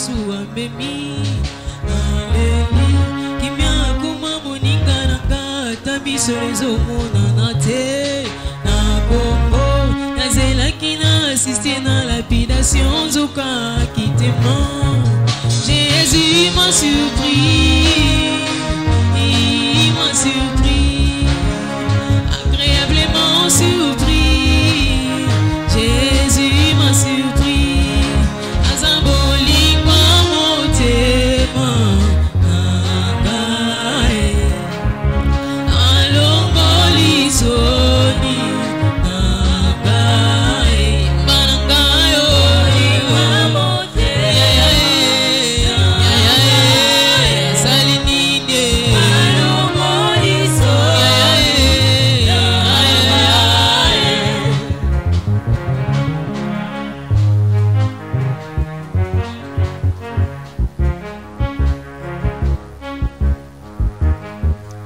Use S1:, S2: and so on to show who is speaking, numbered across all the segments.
S1: Yesu amemi. Alléluia. Kimia kuma moninga nanga tabiso lezo mona te. Na bongo nazela kina assisté na lapidation zoka kitema. Jésus m'a surpris. Il m'a surpris. Agréablement surpris. Jésus m'a surpris. Azamboli kwa motema. Nangae. Alongoli soni. Nangae. Banangayo. Iwa motema. Salinide. Alongoli soni.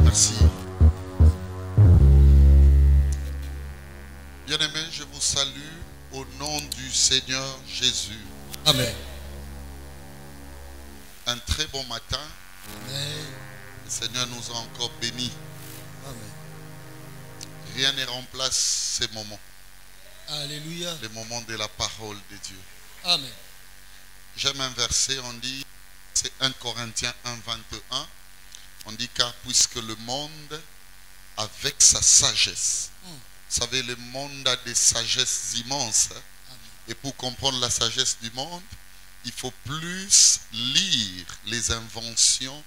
S2: Merci. Bien-aimés, je vous salue au nom du Seigneur Jésus.
S3: Amen.
S2: Un très bon matin.
S3: Amen.
S2: Le Seigneur nous a encore bénis.
S3: Amen.
S2: Rien ne remplace ces moments.
S3: Alléluia.
S2: Les moments de la parole de Dieu.
S3: Amen.
S2: J'aime un verset, on dit, c'est 1 Corinthiens 1, 21. On dit car puisque le monde, avec sa sagesse, vous savez, le monde a des sagesses immenses. Hein? Et pour comprendre la sagesse du monde, il faut plus lire les inventions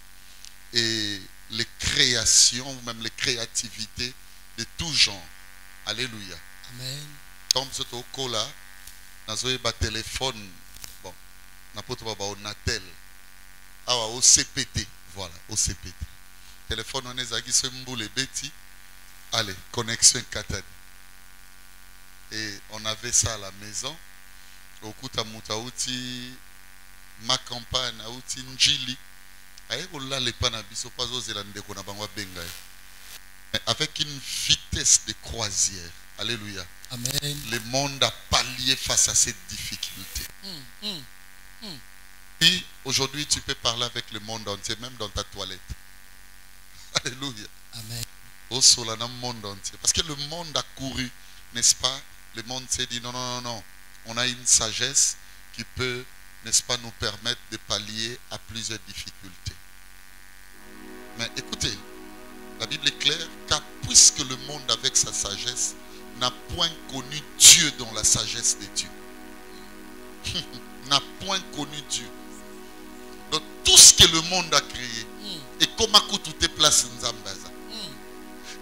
S2: et les créations, ou même les créativités de tout genre. Alléluia.
S3: Amen.
S2: Comme ce tokola, nazoe ba téléphone, bon, n'importe quoi, on Natel, awa au CPT, voilà, au CPT. Téléphone on est agi semboule beti, allez, connexion katani. Et on avait ça à la maison. Au kuta mutaouti, ma campagne, outi njili. Aye, ola le panabiso pas aux zélande qu'on a bangwa benga. Mais avec une vitesse de croisière. Alléluia.
S3: Amen.
S2: Le monde a pallié face à cette difficulté. Puis aujourd'hui, tu peux parler avec le monde entier, même dans ta toilette. Alléluia.
S3: Amen.
S2: Au sol, dans le monde entier. Parce que le monde a couru, n'est-ce pas? Le monde s'est dit non, non, non, non. On a une sagesse qui peut, n'est-ce pas, nous permettre de pallier à plusieurs difficultés. Mais écoutez, la Bible est claire, car puisque le monde avec sa sagesse n'a point connu Dieu dans la sagesse de Dieu. N'a point connu Dieu. Donc tout ce que le monde a créé, et comment tout est placé dans Zambaza.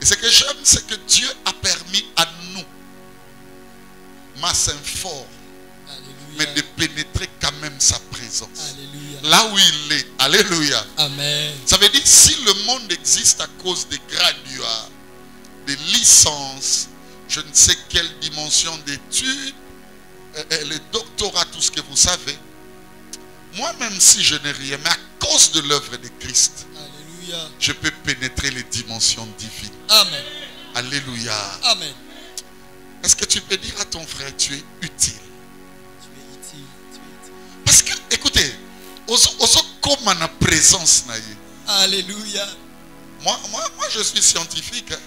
S2: Et ce que j'aime, c'est que Dieu a permis à nous, masse fort, mais de pénétrer quand même sa présence.
S3: Alléluia.
S2: Là où il est. Alléluia.
S3: Amen.
S2: Ça veut dire, si le monde existe à cause des graduats, des licences, je ne sais quelle dimension d'études, les doctorats, tout ce que vous savez, moi-même si je n'ai rien, mais à cause de l'œuvre de Christ,
S3: Alléluia.
S2: je peux pénétrer les dimensions divines.
S3: Amen.
S2: Alléluia.
S3: Amen.
S2: Est-ce que tu peux dire à ton frère, tu es utile?
S3: Tu es utile. Tu es utile.
S2: Parce que, écoutez, comme on a présence.
S3: Alléluia.
S2: Moi, je suis scientifique. Hein.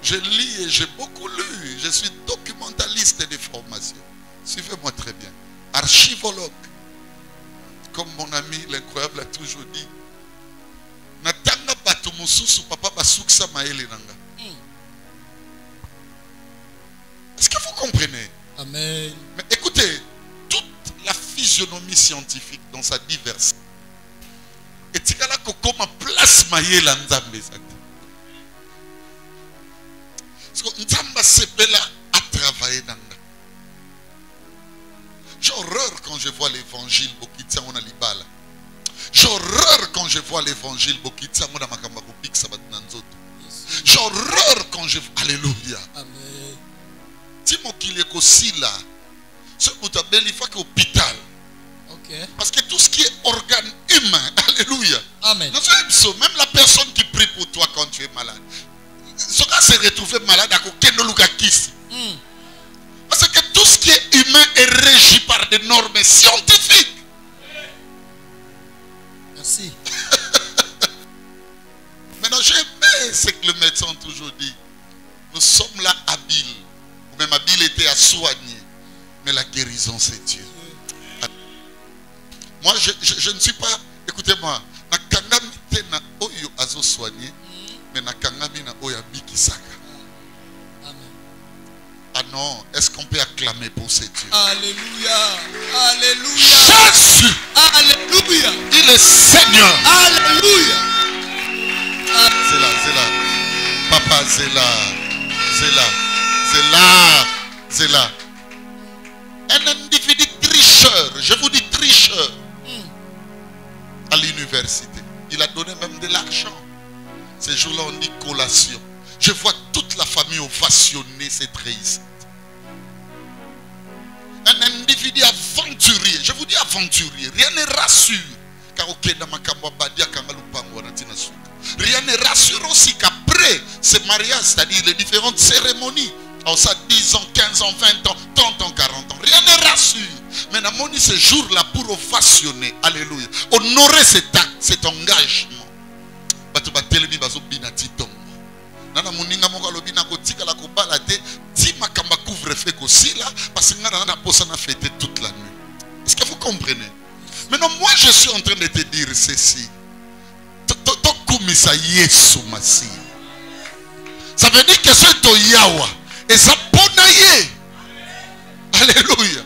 S2: Je lis et j'ai beaucoup lu. Je suis documentaliste de formation. Suivez-moi très bien. Archivologue. Comme mon ami l'incroyable a toujours dit. Natanga batu mususu papa basuksa maele nanga. Est-ce que vous comprenez?
S3: Amen.
S2: Mais écoutez, toute la physionomie scientifique dans sa diversité. Et tikala kokoma place maele nzambe zate. Parce que nzamba sepela a travaillé nanga. J'ai horreur quand je vois l'évangile Bokitsa on a libala. J'ai horreur quand je vois l'évangile Bokitsa on a makamba kopik sabat nanzoto. J'ai horreur quand je vois. Alléluia.
S3: Amen.
S2: Timo kileko sila. Ce boutabel il faut qu'hôpital.
S3: Ok.
S2: Parce que tout ce qui est organe humain, alléluia.
S3: Amen.
S2: Même la personne qui prie pour toi quand tu es malade. Ce cas s'est retrouvé malade à Kenoluka Kisi. Parce que tout ce qui est humain est régi par des normes scientifiques. médecins ont toujours dit, nous sommes là habiles. Ou même habiles étaient à soigner. Mais la guérison, c'est Dieu. Moi, je ne suis pas, écoutez-moi, nakangami te na oyo azo soigner, mais nakangami na oyo abikisaka. Ah non, est-ce qu'on peut acclamer pour ces dieux?
S3: Alléluia. Alléluia.
S2: Jésus,
S3: Alléluia.
S2: il est Seigneur.
S3: Alléluia.
S2: Zéla, Papa Zéla, Zéla. Un individu tricheur, je vous dis tricheur, à l'université. Il a donné même de l'argent. Ces jours-là, on dit collation. Je vois toute la famille ovationner cette réussite. Un individu aventurier, je vous dis aventurier, rien ne rassure. Rien ne rassure aussi qu'après ce mariage, c'est-à-dire les différentes cérémonies, en ça 10 ans, 15 ans, 20 ans, 30 ans, 40 ans, rien ne rassure. Mais nous avons ce jour-là pour ovationner, alléluia, honorer cet engagement. Nana muninga moko lobi na kotika la kobala te ti makamba couvre-feu kosila parce que ngana na posa na fêter toute la nuit. Est-ce que vous comprenez? Maintenant moi je suis en train de te dire ceci. Tokumisa Yesu Masi. Ça veut dire que ce to yawa et ça bonaye. Alléluia.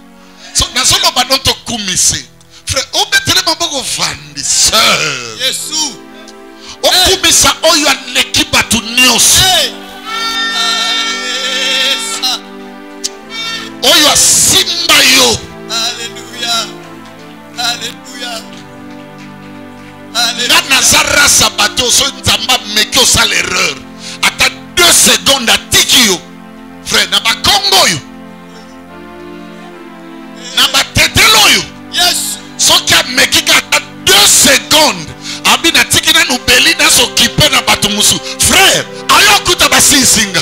S2: So na solo ba don tokumise. Frère, obetele maboko vandi sœur.
S3: Yesu.
S2: Okumisa oyo aleki batu nyonso. Oyo asimba yo.
S3: Alléluia. Alléluia.
S2: Na nazara sabato so nzamba meki osala erreur. Ata 2 secondes atiki yo. Frère, na bakongo yo. Na batetelo yo.
S3: Yes.
S2: Soki ameki ata 2 secondes. Abina tikina nubeli na s'occuper na batumusu. Frère, ayo kuta basi singa.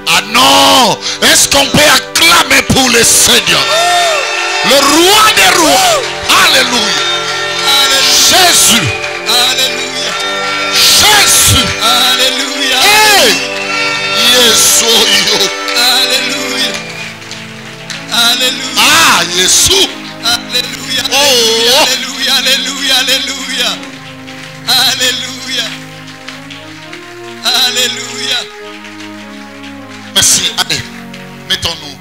S2: Ah non, est-ce qu'on peut acclamer pour le Seigneur? Le roi des rois. Alléluia. Jésus.
S3: Alléluia.
S2: Jésus.
S3: Alléluia.
S2: Hey. Yesu.
S3: Alléluia. Alléluia.
S2: Ah, Yesu.
S3: Alléluia.
S2: Oh.
S3: Alléluia. Alléluia. Alléluia. Alléluia. Alléluia.
S2: Merci. Allez, mettons-nous.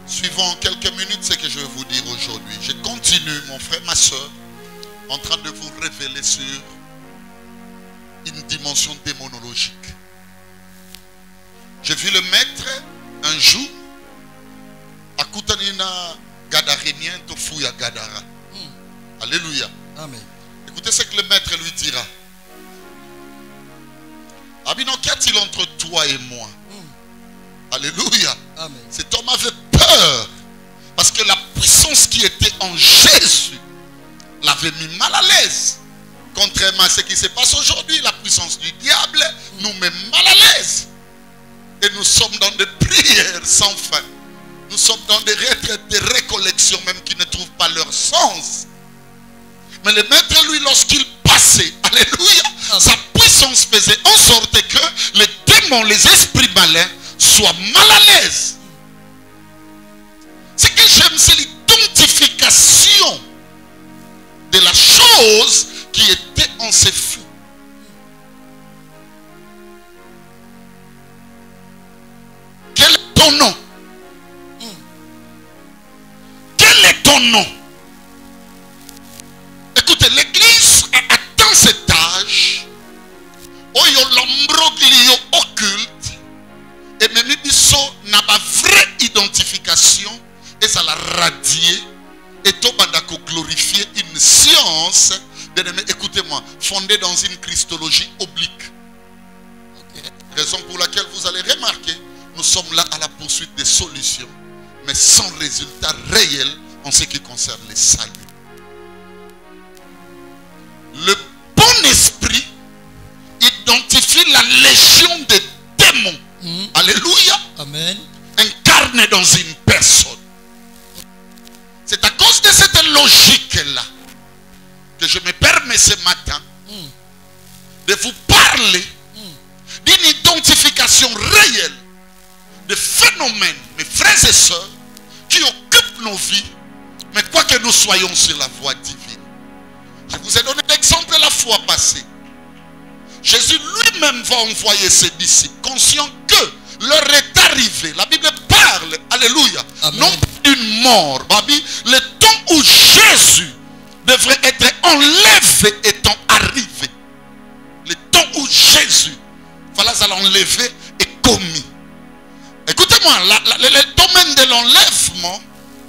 S2: Suivons quelques minutes ce que je vais vous dire aujourd'hui. Je continue, mon frère, ma soeur, en train de vous révéler sur une dimension démonologique. J'ai vu le maître un jour à Koutanina Gadarénien Tofouya Gadara. Alléluia.
S3: Amen.
S2: Écoutez ce que le maître lui dira. Abino, qu'y a-t-il entre toi et moi? Alléluia.
S3: Amen.
S2: Cet homme avait peur parce que la puissance qui était en Jésus l'avait mis mal à l'aise. Contrairement à ce qui se passe aujourd'hui, la puissance du diable nous met mal à l'aise. Et nous sommes dans des prières sans fin. Nous sommes dans des retraites, des récollections même qui ne trouvent pas leur sens. Mais le maître, lui, lorsqu'il passait, alléluia, sa puissance faisait en sorte que les démons, les esprits malins soient mal à l'aise. Ce que j'aime, c'est l'identification de la chose qui était en ces fous. Quel est ton nom? Quel est ton nom? Écoutez, l'église a atteint cet âge où il y a l'ambroglio occulte et même biso n'a pas vraie identification et ça l'a radié et tout bandako glorifier une science, écoutez-moi, fondée dans une christologie oblique. Okay. Raison pour laquelle vous allez remarquer, nous sommes là à la poursuite des solutions, mais sans résultat réel en ce qui concerne les saluts. Le bon esprit identifie la légion des démons. Alléluia.
S3: Amen.
S2: Incarné dans une personne. C'est à cause de cette logique-là que je me permets ce matin de vous parler d'une identification réelle de phénomènes, mes frères et sœurs, qui occupent nos vies, mais quoi que nous soyons sur la voie divine. Je vous ai donné l'exemple la fois passée. Jésus lui-même va envoyer ses disciples, conscient que l'heure est arrivée. La Bible parle, alléluia,
S3: Amen.
S2: non pas d'une mort, babi, le temps où Jésus devrait être enlevé étant arrivé. Le temps où Jésus, voilà, ça l'enlever est commis. Écoutez-moi, le domaine de l'enlèvement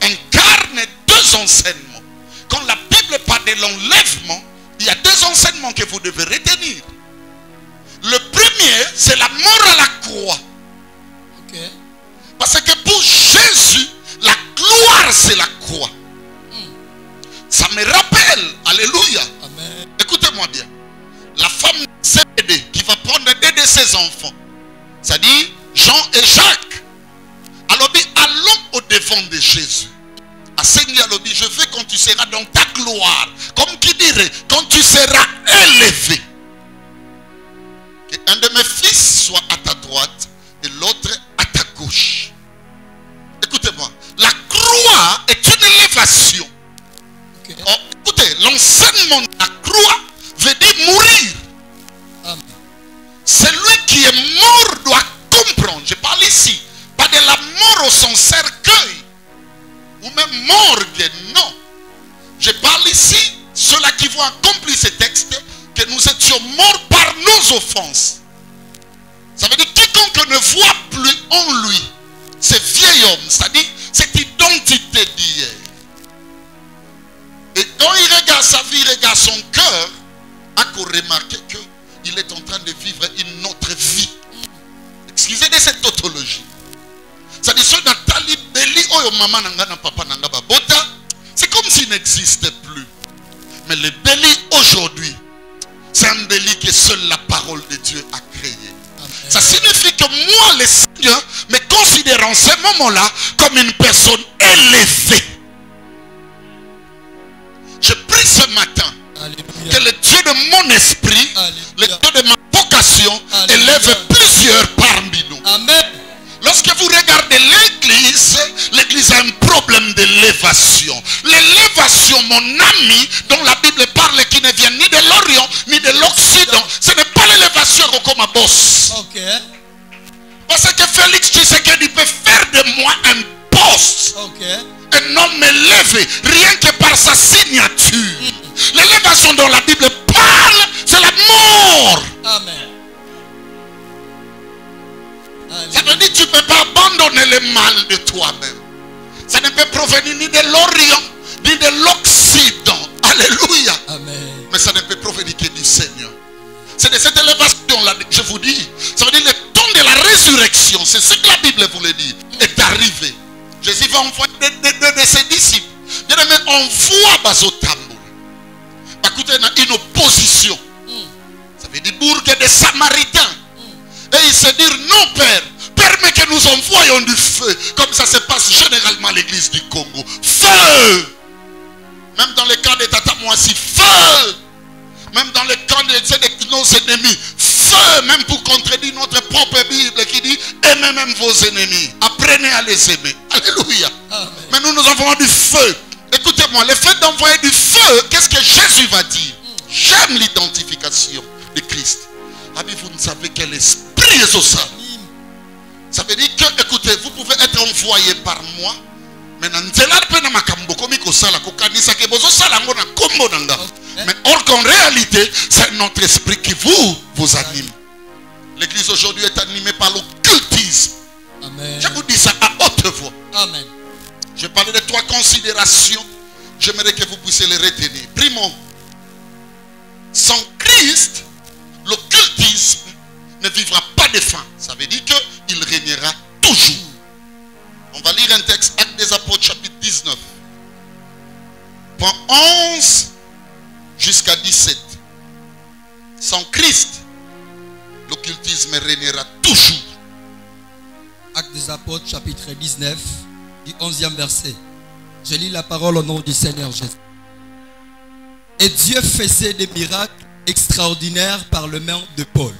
S2: incarne deux enseignements. Quand la Bible parle de l'enlèvement, il y a deux enseignements que vous devez retenir. Le premier, c'est la mort à la croix.
S3: Ok.
S2: Parce que pour Jésus, la gloire, c'est la croix. Ça me rappelle, alléluia.
S3: Amen.
S2: Écoutez-moi bien. La femme Zébédée qui va prendre deux de ses enfants, c'est-à-dire Jean et Jacques, alors allons au devant de Jésus. À Seigneur, je veux quand tu seras dans ta gloire, comme qui dirait, quand tu seras élevé, qu'un de mes fils soit à ta droite et l'autre à ta gauche. Écoutez-moi, la croix est une élévation.
S3: Ok.
S2: Oh, écoutez, l'enseignement de la croix veut dire mourir.
S3: Amen.
S2: Celui qui est mort doit comprendre. Je parle ici, pas de la mort au sens cercueil, ou même morgue, non. Je parle ici, ceux-là qui vont accomplir ce texte, que nous étions morts par nos offenses. Ça veut dire quiconque ne voit plus en lui ce vieil homme, c'est-à-dire cette identité d'hier. Et quand il regarde sa vie, il regarde son cœur, a qu'on remarque qu'il est en train de vivre une autre vie. Excusez de cette tautologie. C'est-à-dire ce Nathalie Beli, oh maman nanga papa nanga babota, c'est comme s'il n'existait plus. Mais le Beli aujourd'hui, c'est un Beli que seule la parole de Dieu a créé.
S3: Amen.
S2: Ça signifie que moi, le Seigneur, me considère en ce moment-là comme une personne élevée. Je prie ce matin
S3: Alléluia.
S2: que le Dieu de mon esprit,
S3: Alléluia.
S2: le Dieu de ma vocation,
S3: Alléluia.
S2: élève plusieurs parmi nous.
S3: Amen.
S2: Lorsque vous regardez l'église, l'église a un problème d'élévation. L'élévation, mon ami, dont la Bible parle, qui ne vient ni de l'Orient, ni de l'Occident, ce n'est pas l'élévation comme un boss.
S3: Ok.
S2: Parce que Félix Tshisekedi peut faire de moi un boss.
S3: Ok.
S2: Un homme élevé, rien que par sa signature. L'élévation dont la Bible parle, c'est la mort.
S3: Amen.
S2: Ça veut dire que tu ne peux pas abandonner le mal de toi-même. Ça ne peut provenir ni de l'Orient, ni de l'Occident. Alléluia.
S3: Amen.
S2: Mais ça ne peut provenir que du Seigneur. C'est de cette élévation-là, je vous dis. Ça veut dire le temps de la résurrection. C'est ce que la Bible voulait dire. Est arrivé. Jésus va envoyer de ses disciples. Bien aimé, envoie Bazotamboul. Écoutez, il y a une opposition. Ça veut dire bourg des Samaritains. Et il se dit, non Père, permets que nous envoyions du feu. Comme ça se passe généralement à l'église du Congo. Feu. Même dans le cas de Tata Moissi, feu. Même dans le cas de nos ennemis, feu. Même pour contredire notre propre Bible qui dit, aimez même vos ennemis. Apprenez à les aimer. Alléluia.
S3: Amen.
S2: Mais nous envoyons du feu. Écoutez-moi, le fait d'envoyer du feu, qu'est-ce que Jésus va dire? J'aime l'identification de Christ. Ah mais vous ne savez quel esprit est ça. Ça veut dire que, écoutez, vous pouvez être envoyé par moi. Mais or qu'en réalité, c'est notre esprit qui vous anime. L'église aujourd'hui est animée par l'occultisme.
S3: Amen.
S2: Je vous dis ça à haute voix.
S3: Amen.
S2: Je parlais de trois considérations. J'aimerais que vous puissiez les retenir. Primo, sans Christ, l'occultisme ne vivra pas de fin. Ça veut dire qu'il régnera toujours. On va lire un texte, Actes des Apôtres, chapitre 19. Point 11 jusqu'à 17. Sans Christ, l'occultisme régnera toujours.
S3: Actes des Apôtres, chapitre 19, du 11e verset. Je lis la parole au nom du Seigneur Jésus. Et Dieu faisait des miracles extraordinaires par le main de Paul.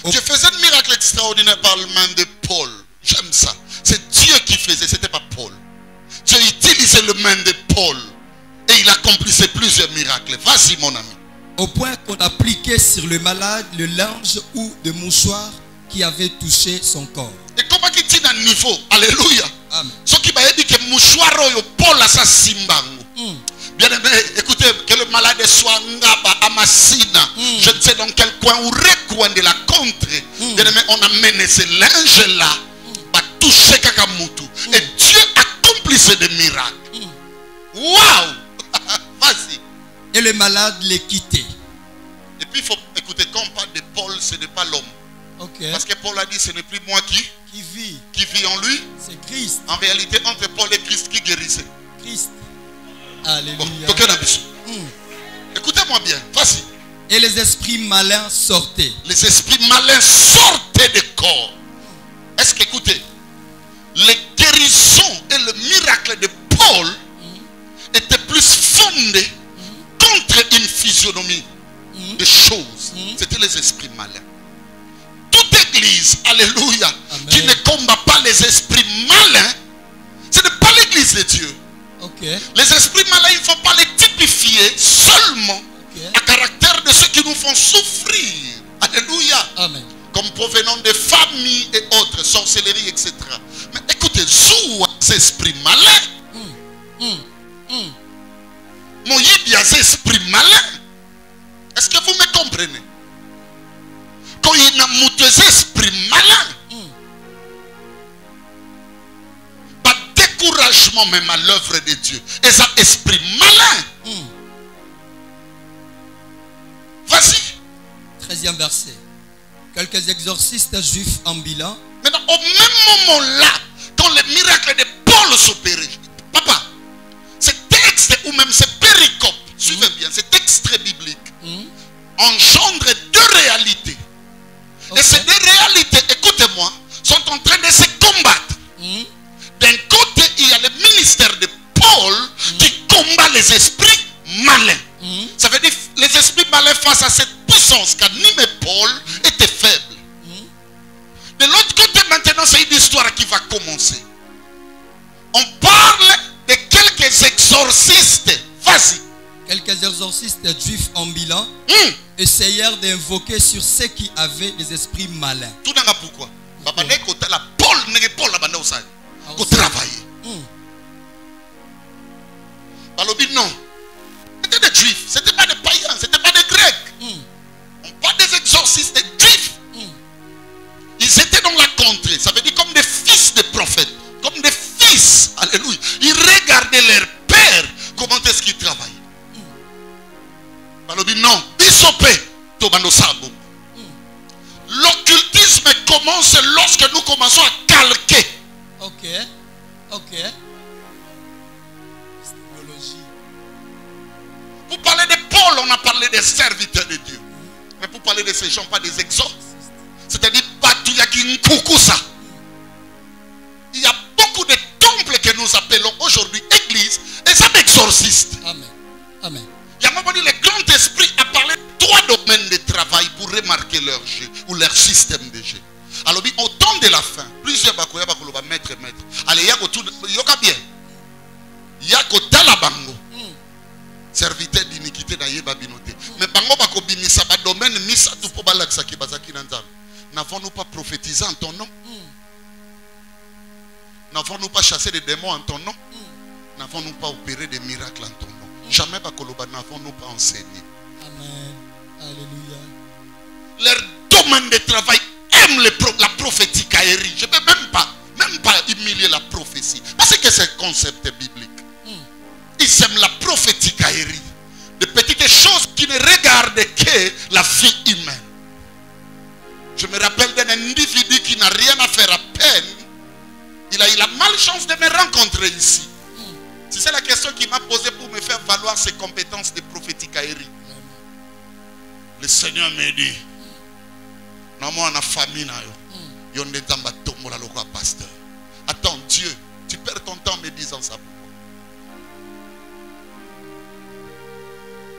S2: Dieu faisait un miracle extraordinaire par la main de Paul. J'aime ça. C'est Dieu qui faisait, ce n'était pas Paul. Dieu utilisait le main de Paul et il accomplissait plusieurs miracles. Vas-y mon ami.
S3: Au point qu'on appliquait sur le malade le linge ou le mouchoir qui avait touché son corps.
S2: Et comment il tient un niveau? Alléluia.
S3: Amen.
S2: Ce qui m'a dit que mouchoir Paul a sa simbango. Bien aimé, écoutez, que le malade soit ngaba amasina. Je ne sais dans quel coin ou recoin de la contrée. Bien aimé, on amène ce linge là, va toucher Kakamutu. Et Dieu accomplissait des miracles. Waouh! Vas-y.
S3: Et le malade les quittait.
S2: Et puis il faut écouter, quand on parle de Paul, ce n'est pas l'homme.
S3: Okay.
S2: Parce que Paul a dit, ce n'est plus moi qui vit en lui.
S3: C'est Christ.
S2: En réalité, entre Paul et Christ, qui guérissait?
S3: Christ. Alléluia.
S2: Bon, écoutez-moi bien, vas-y.
S3: Et les esprits malins sortaient.
S2: Les esprits malins sortaient des corps. Est-ce que, écoutez, les guérisons et le miracle de Paul étaient plus fondés contre une physionomie de choses. C'était les esprits malins. Toute église, alléluia,
S3: Amen,
S2: qui ne combat pas les esprits malins, ce n'est pas l'église de Dieu.
S3: Okay.
S2: Les esprits malins, il ne faut pas les typifier seulement à caractère de ceux qui nous font souffrir. Alléluia.
S3: Amen.
S2: Comme provenant des familles et autres, sorcellerie, etc. Mais écoutez, sous ces esprits malins, mon il y a des esprits malins. Est-ce que vous me comprenez? Quand il y a des esprits malins, pas découragement même à l'œuvre de Dieu. Et ça, esprit malin. Vas-y.
S3: 13e verset. Quelques exorcistes juifs ambulants.
S2: Maintenant, au même moment-là, quand les miracles de Paul s'opéraient, papa, ce texte ou même ce péricope, suivez bien, cet extrait biblique, engendre deux réalités. Okay. Et ces deux réalités, écoutez-moi, sont en train de se combattre. D'un côté, il y a le ministère de Paul qui combat les esprits malins. Ça veut dire les esprits malins face à cette puissance qu'animait Paul étaient faibles. De l'autre côté, maintenant, c'est une histoire qui va commencer. On parle de quelques exorcistes. Vas-y.
S3: Quelques exorcistes juifs ambulants essayèrent d'invoquer sur ceux qui avaient des esprits malins.
S2: Tout n'a pas pourquoi. La Paul n'est pas la bande au travail. Non. C'était des juifs. C'était pas des païens. C'était pas des grecs. On parle des exorcistes juifs. Ils étaient dans la contrée. Ça veut dire comme des fils de prophètes. Comme des fils. Alléluia. Ils regardaient leur père. Comment est-ce qu'ils travaillent. Non. L'occultisme commence lorsque nous commençons à calquer.
S3: Ok.
S2: Pour parler de Paul, on a parlé des serviteurs de Dieu. Mais pour parler de ces gens, pas des exorcistes. C'est-à-dire, il y a beaucoup de temples que nous appelons aujourd'hui églises et ça exorcistes.
S3: Amen.
S2: Il y a même dit le grand esprit a parlé de 3 domaines de travail pour remarquer leur jeu ou leur système de jeu. Alors, au temps de la fin, plusieurs bakoya bakoloba maître. Allez, yoka bien. Yako talabango. Serviteur d'iniquité na yeba binoté. Mais bango bakobimisa ba domaine misa tout pour balaksa ki bazaki na nzambe. N'avons-nous pas prophétisé en ton nom? N'avons-nous pas chassé des démons en ton nom? N'avons-nous pas opéré des miracles en ton nom? Jamais bakoloba n'avons-nous pas enseigné.
S3: Amen. Alléluia.
S2: Leur domaine de travail aime la prophétique aérienne. Je ne peux même pas humilier la prophétie. Parce que c'est un concept biblique. Ils aiment la prophétique aérienne. De petites choses qui ne regardent que la vie humaine. Je me rappelle d'un individu qui n'a rien à faire à peine. Il a eu la malchance de me rencontrer ici. C'est la question qu'il m'a posée pour me faire valoir ses compétences de prophétique aérienne. Le Seigneur m'a dit, non, moi, on a famille. Pasteur. Attends, Dieu, tu perds ton temps en me disant ça.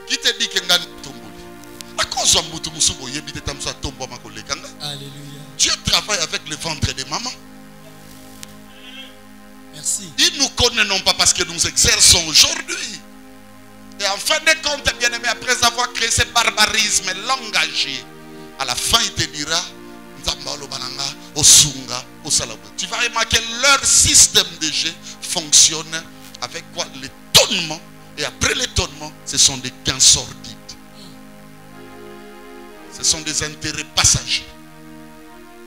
S2: Qui te dit que nga tomboli? À cause de mbutu musubo yebite tamso tombo makolekanga.
S3: Alléluia.
S2: Dieu travaille avec le ventre de maman.
S3: Merci.
S2: Ils nous connaissent non pas parce que nous exerçons aujourd'hui. Et en fin de compte, bien aimé, après avoir créé ce barbarisme langagier, à la fin il te dira tu vas remarquer leur système de jeu fonctionne avec quoi? L'étonnement. Et après l'étonnement, ce sont des gains sordides. Ce sont des intérêts passagers.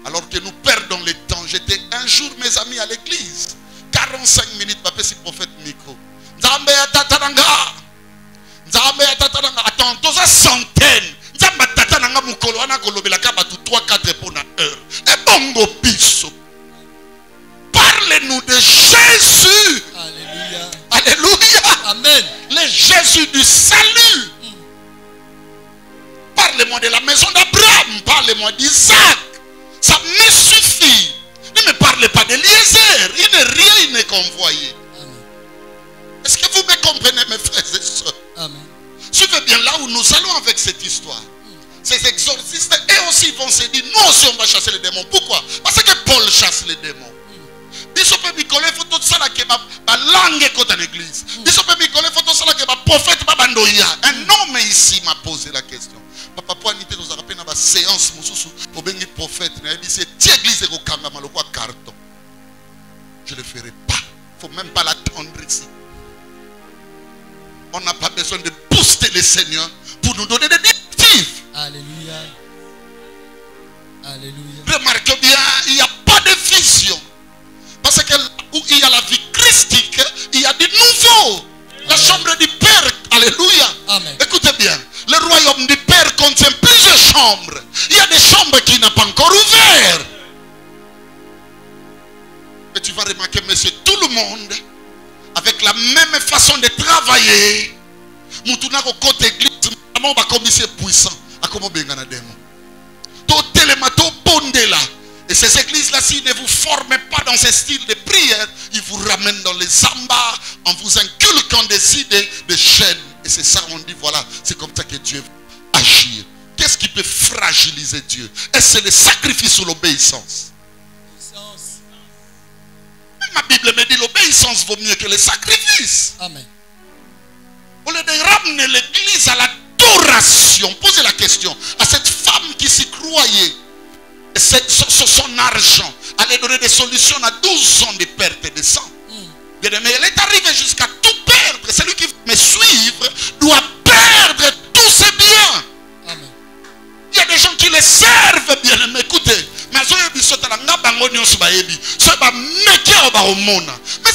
S2: Alors que nous perdons le temps. J'étais un jour, mes amis, à l'église. 45 minutes, papa, si prophète micro. Attends, tous à centaines. 3-4 pour une heure. Et bongo piso. Parlez-nous de Jésus.
S3: Alléluia.
S2: Alléluia.
S3: Amen.
S2: Le Jésus du salut. Parlez-moi de la maison d'Abraham. Parlez-moi d'Isaac. Ça me suffit. Ne me parlez pas d'Eliezer. Il n'est rien, il n'est convoyé. Est-ce que vous me comprenez, mes frères et sœurs?
S3: Amen.
S2: Suivez bien là où nous allons avec cette histoire. Ces exorcistes, eux aussi vont se dire, nous aussi on va chasser les démons. Pourquoi? Parce que Paul chasse les démons. Bishop Mikole, il faut tout ça là que ma langue est dans l'église. Bishop Mikole, il faut tout ça là que ma prophète Babandoya. Un homme ici m'a posé la question. Papa Poanité nous a rappelé dans la séance, pour bénir prophète. Il a dit, c'est l'église et au Kangama, le carton. Je ne le ferai pas. Il ne faut même pas l'attendre ici. On n'a pas besoin de booster le Seigneur pour nous donner des directives.
S3: Alléluia. Alléluia.
S2: Remarquez bien, il n'y a pas de vision. Parce que où il y a la vie christique, il y a du nouveau. La chambre du Père, alléluia.
S3: Amen.
S2: Écoutez bien, le royaume du Père contient plusieurs chambres. Il y a des chambres qui n'ont pas encore ouvert. Mais tu vas remarquer, monsieur, tout le monde, avec la même façon de travailler, Moutouna au côté église, on va commisser puissant. Et ces églises-là, s'ils ne vous forment pas dans ce style de prière, ils vous ramènent dans les zambas en vous inculquant des idées de chaînes. Et c'est ça, on dit, voilà, c'est comme ça que Dieu va agir. Qu'est-ce qui peut fragiliser Dieu? Et c'est le sacrifice ou l'obéissance. Ma Bible me dit l'obéissance vaut mieux que le sacrifice.
S3: Amen.
S2: Au lieu de ramener l'église à l'adoration, posez la question à cette femme qui s'y croyait. Son argent allait donner des solutions à 12 ans de perte de sang. Bien aimé, elle est arrivée jusqu'à tout perdre. Celui qui veut me suivre doit perdre tous ses biens.
S3: Amen.
S2: Il y a des gens qui les servent, bien aimé. Écoutez, mais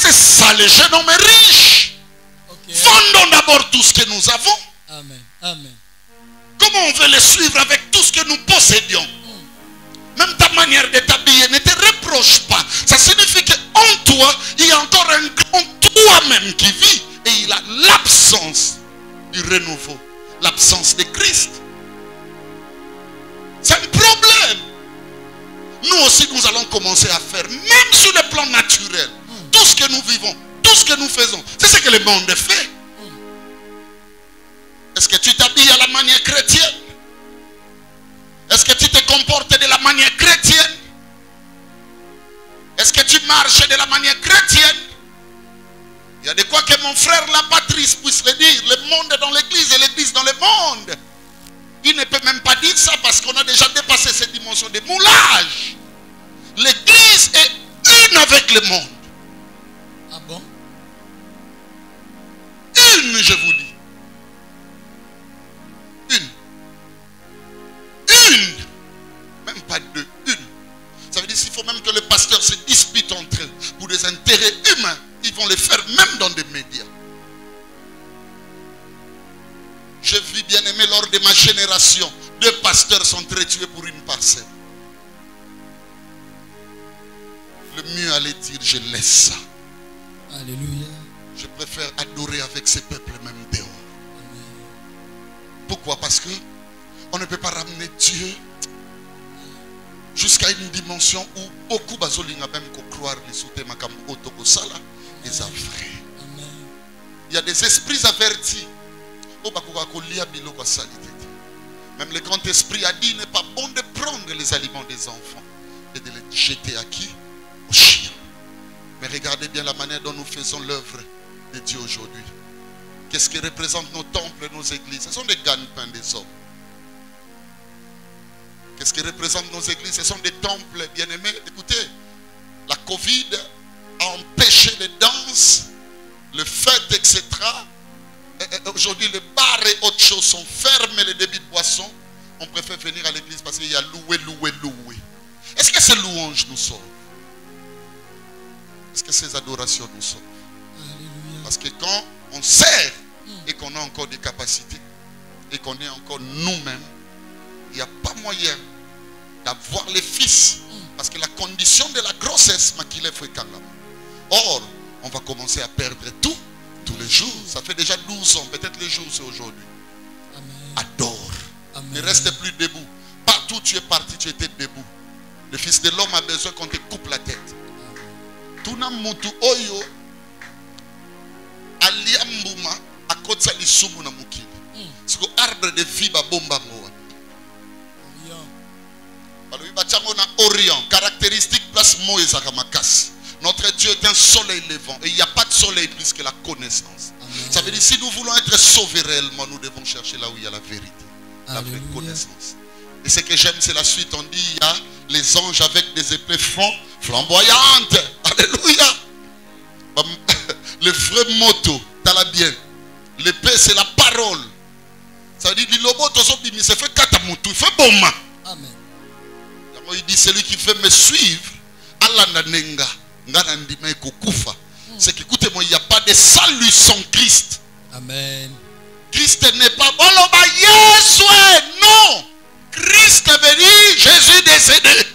S2: c'est ça les jeunes hommes riches. Vendons d'abord tout ce que nous avons.
S3: Amen. Amen.
S2: Comment on veut les suivre avec tout ce que nous possédions? Même ta manière de t'habiller ne te reproche pas. Ça signifie qu'en toi, il y a encore un grand toi-même qui vit. Et il a l'absence du renouveau. L'absence de Christ. C'est un problème. Nous aussi, nous allons commencer à faire, même sur le plan naturel, tout ce que nous vivons, tout ce que nous faisons. C'est ce que le monde fait. Est-ce que tu t'habilles à la manière chrétienne? Est-ce que tu te comportes de la manière chrétienne? Est-ce que tu marches de la manière chrétienne? Il y a de quoi que mon frère la Patrice puisse le dire. Le monde est dans l'église et l'église dans le monde. Il ne peut même pas dire ça parce qu'on a déjà dépassé cette dimension de moulage. L'église est une avec le monde.
S3: Ah bon?
S2: Une, je vous dis. Une. Même pas deux. Une. Ça veut dire qu'il faut même que le pasteur se dispute entre eux pour des intérêts humains. Ils vont le faire même dans des médias. Je vis bien aimé lors de ma génération. 2 pasteurs sont très tués pour une parcelle. Le mieux allait dire, je laisse ça.
S3: Alléluia.
S2: Je préfère adorer avec ces peuples même dehors.
S3: Amen.
S2: Pourquoi? Parce que on ne peut pas ramener Dieu jusqu'à une dimension où beaucoup bazolinga même croire les soutes makambo otoko sala les vrai. Il y a des esprits avertis. Même le grand esprit a dit il n'est pas bon de prendre les aliments des enfants et de les jeter à qui? Aux chiens. Mais regardez bien la manière dont nous faisons l'œuvre de Dieu aujourd'hui. Qu'est-ce qui représente nos temples et nos églises? Ce sont des gagne-pains des hommes. Qu'est-ce qui représente nos églises? Ce sont des temples, bien-aimés. Écoutez, la Covid a empêché les danses, le fête, etc. Aujourd'hui, les bars et autres choses sont fermés, les débits de boissons. On préfère venir à l'église parce qu'il y a loué. Est-ce que ces louanges nous sauvent? Est-ce que ces adorations nous sauvent?
S3: Alléluia.
S2: Parce que quand on sert et qu'on a encore des capacités et qu'on est encore nous-mêmes, il n'y a pas moyen d'avoir les fils. Parce que la condition de la grossesse m'a qu'il fait quand même. Or, on va commencer à perdre tout, tous les jours. Ça fait déjà 12 ans, peut-être les jours c'est aujourd'hui. Adore.
S3: Amen.
S2: Ne reste plus debout. Partout où tu es parti, tu étais debout. Le Fils de l'homme a besoin qu'on te coupe la tête. Tuna mutu oyo aliambuma akotsa lisumu na mukili. Siko arbre de vie ba bomba ngoa. Balobi bachango na Orient, caractéristique place Moïse Akamakasi. Notre Dieu est un soleil levant et il n'y a pas de soleil plus que la connaissance. Amen. Ça veut dire si nous voulons être sauvés réellement, nous devons chercher là où il y a la vérité, la vraie connaissance. Et ce que j'aime, c'est la suite. On dit il y a les anges avec des épées flamboyantes. Alléluia. Le vrai moto, t'as la bien. L'épée, c'est la parole. Ça veut dire il se fait katamutu, il fait bomba.
S3: Amen.
S2: Il dit celui qui veut me suivre, Allah nanenga. C'est qu'écoutez-moi, il n'y a pas de salut sans Christ.
S3: Amen.
S2: Christ n'est pas non. Christ est venu, Jésus décédé.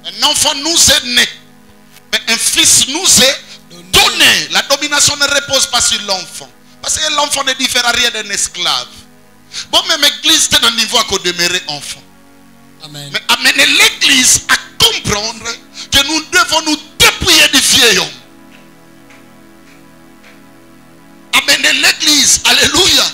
S2: Un enfant nous est né, mais un fils nous est donné. La domination ne repose pas sur l'enfant, parce que l'enfant ne diffère rien d'un esclave. Bon, même l'église est dans le niveau à demeurer enfant.
S3: Amen.
S2: Mais amener l'église à comprendre que nous devons nous dépouiller du vieil homme. Amener l'église, alléluia,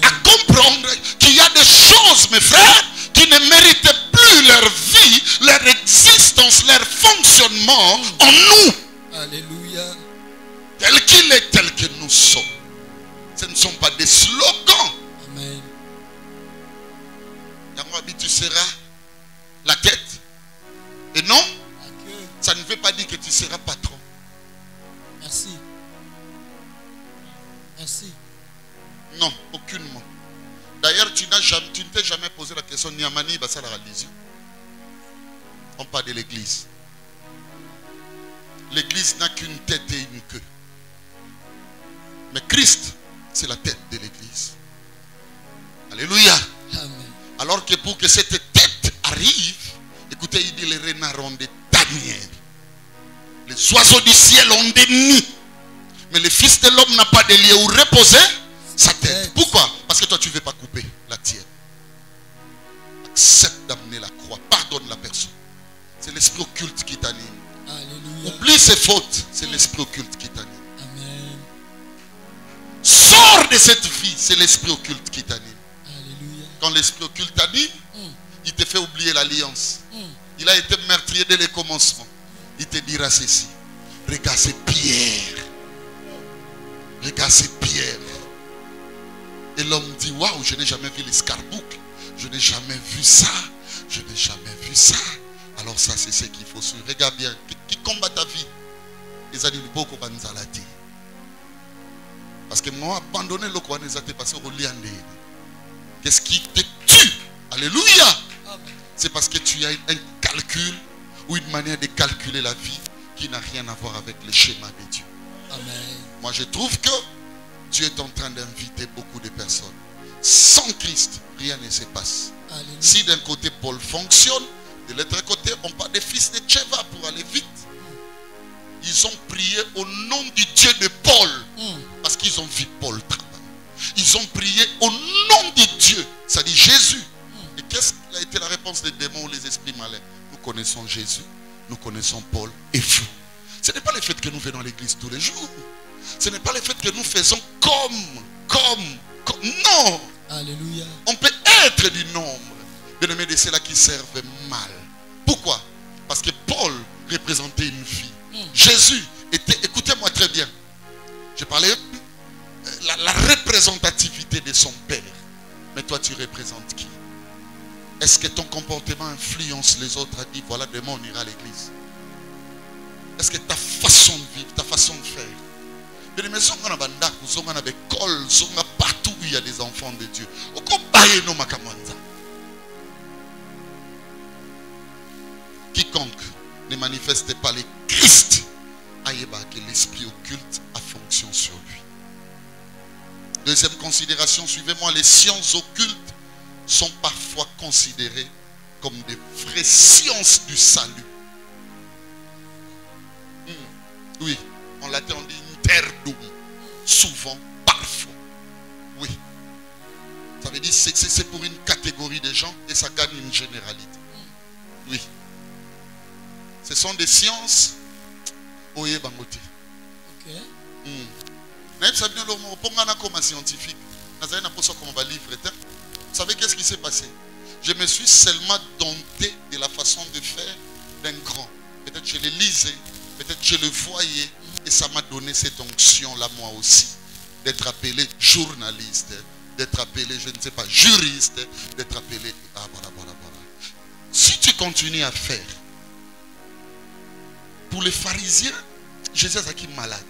S2: à comprendre qu'il y a des choses, mes frères, qui ne méritent plus leur vie, leur existence, leur fonctionnement en nous. Alléluia. Tel qu'il est, tel que nous sommes. Ce ne sont pas des slogans. Amen. Tu seras la tête. Et non, ça ne veut pas dire que tu seras patron.
S3: Merci. Merci.
S2: Non, aucunement. D'ailleurs, tu ne t'es jamais posé la question Niamani Bassa la religion. On parle de l'église. L'église n'a qu'une tête et une queue. Mais Christ, c'est la tête de l'église. Alléluia. Amen. Alors que pour que cette tête arrive, écoutez, il dit les renards ont des tanières. Les oiseaux du ciel ont des nids. Mais le Fils de l'homme n'a pas de lieu où reposer sa tête. Pourquoi? Parce que toi tu ne veux pas couper la tienne. Accepte d'amener la croix. Pardonne la personne. C'est l'esprit occulte qui t'anime. Oublie ses fautes. C'est l'esprit occulte qui t'anime. Amen. Sors de cette vie. C'est l'esprit occulte qui t'anime. Quand l'esprit occulte t'anime, il te fait oublier l'alliance. Il a été meurtrier dès le commencement. Il te dira ceci. Regarde ces pierres. Regarde ces pierres. Et l'homme dit, waouh, je n'ai jamais vu l'escarboucle. Je n'ai jamais vu ça. Je n'ai jamais vu ça. Alors ça, c'est ce qu'il faut suivre. Regarde bien. Qui combat ta vie? Les animaux beaucoup banzalati. Parce que moi, abandonné le quoi n'est parce que qu'est-ce qui te tue? Alléluia. C'est parce que tu as un calcul ou une manière de calculer la vie qui n'a rien à voir avec le schéma de Dieu. Amen. Moi, je trouve que Dieu est en train d'inviter beaucoup de personnes. Sans Christ, rien ne se passe. Alléluia. Si d'un côté Paul fonctionne, de l'autre côté, on parle des fils de Tchéva pour aller vite. Ils ont prié au nom du Dieu de Paul. Parce qu'ils ont vu Paul travailler. Ils ont prié au nom de Dieu. Ça dit Jésus. Et qu'est-ce qui a été la réponse des démons ou les esprits malins? Nous connaissons Jésus. Nous connaissons Paul et vous. Ce n'est pas le fait que nous venons à l'église tous les jours. Ce n'est pas le fait que nous faisons comme. Non.
S3: Alléluia.
S2: On peut être du nombre. Bien-aimés de ceux-là qui servent mal. Pourquoi? Parce que Paul représentait une vie. Jésus était, écoutez-moi très bien. Je parlais la représentativité de son Père. Mais toi, tu représentes qui? Est-ce que ton comportement influence les autres à dire, voilà, demain on ira à l'église? Est-ce que ta façon de vivre, ta façon de faire? Partout où il y a des enfants de Dieu. Quiconque ne manifeste pas le Christ, que l'esprit occulte a fonction sur lui. Deuxième considération, suivez-moi, les sciences occultes sont parfois considérées comme des vraies sciences du salut. Oui, en latin on dit interdum. Souvent, parfois. Oui. Ça veut dire que c'est pour une catégorie de gens et ça gagne une généralité. Oui. Ce sont des sciences. Oye bangote.
S3: Ok.
S2: Comme un scientifique. Vous savez qu'est-ce qui s'est passé? Je me suis seulement dompté de la façon de faire d'un grand. Peut-être je le lisais, peut-être je le voyais. Et ça m'a donné cette onction-là, moi aussi. D'être appelé journaliste, d'être appelé, je ne sais pas, juriste, d'être appelé. Ah, voilà. Si tu continues à faire, pour les pharisiens, Jésus est qui malade.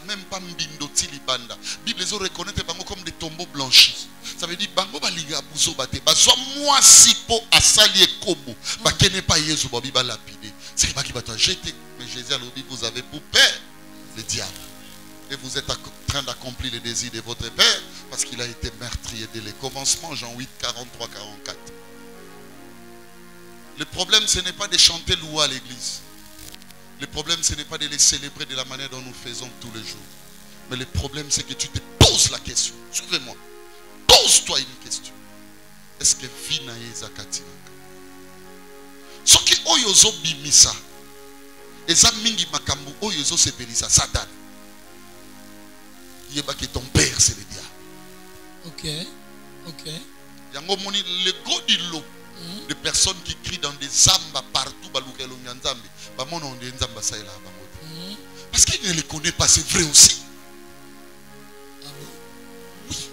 S2: Même pas mbindoti libanda. Bible les reconnaît bango comme des tombeaux blanchis. Ça veut dire bango balinga buzo bate. Bazwa moi sipo asali ekobo. Bakene pas Yesu babi ba lapidé. C'est pas qui va te jeter. Mais Jésus a dit vous avez pour père le diable. Et vous êtes en train d'accomplir les désirs de votre père parce qu'il a été meurtrier dès le commencement. Jean 8, 43, 44. Le problème ce n'est pas de chanter louer à l'église. Le problème, ce n'est pas de les célébrer de la manière dont nous faisons tous les jours. Mais le problème, c'est que tu te poses la question. Suivez-moi. Pose-toi une question. Est-ce que Vina Zakati? Ce qui oyozo bimisa. Eza mingi makambu oyozo sepelisa Satan. Yeba que ton père, c'est le diable.
S3: Ok.
S2: Yango moni le gros du lot. Des personnes qui crient dans des zambas partout. Parce qu'il ne les connaît pas, c'est vrai aussi. Oui.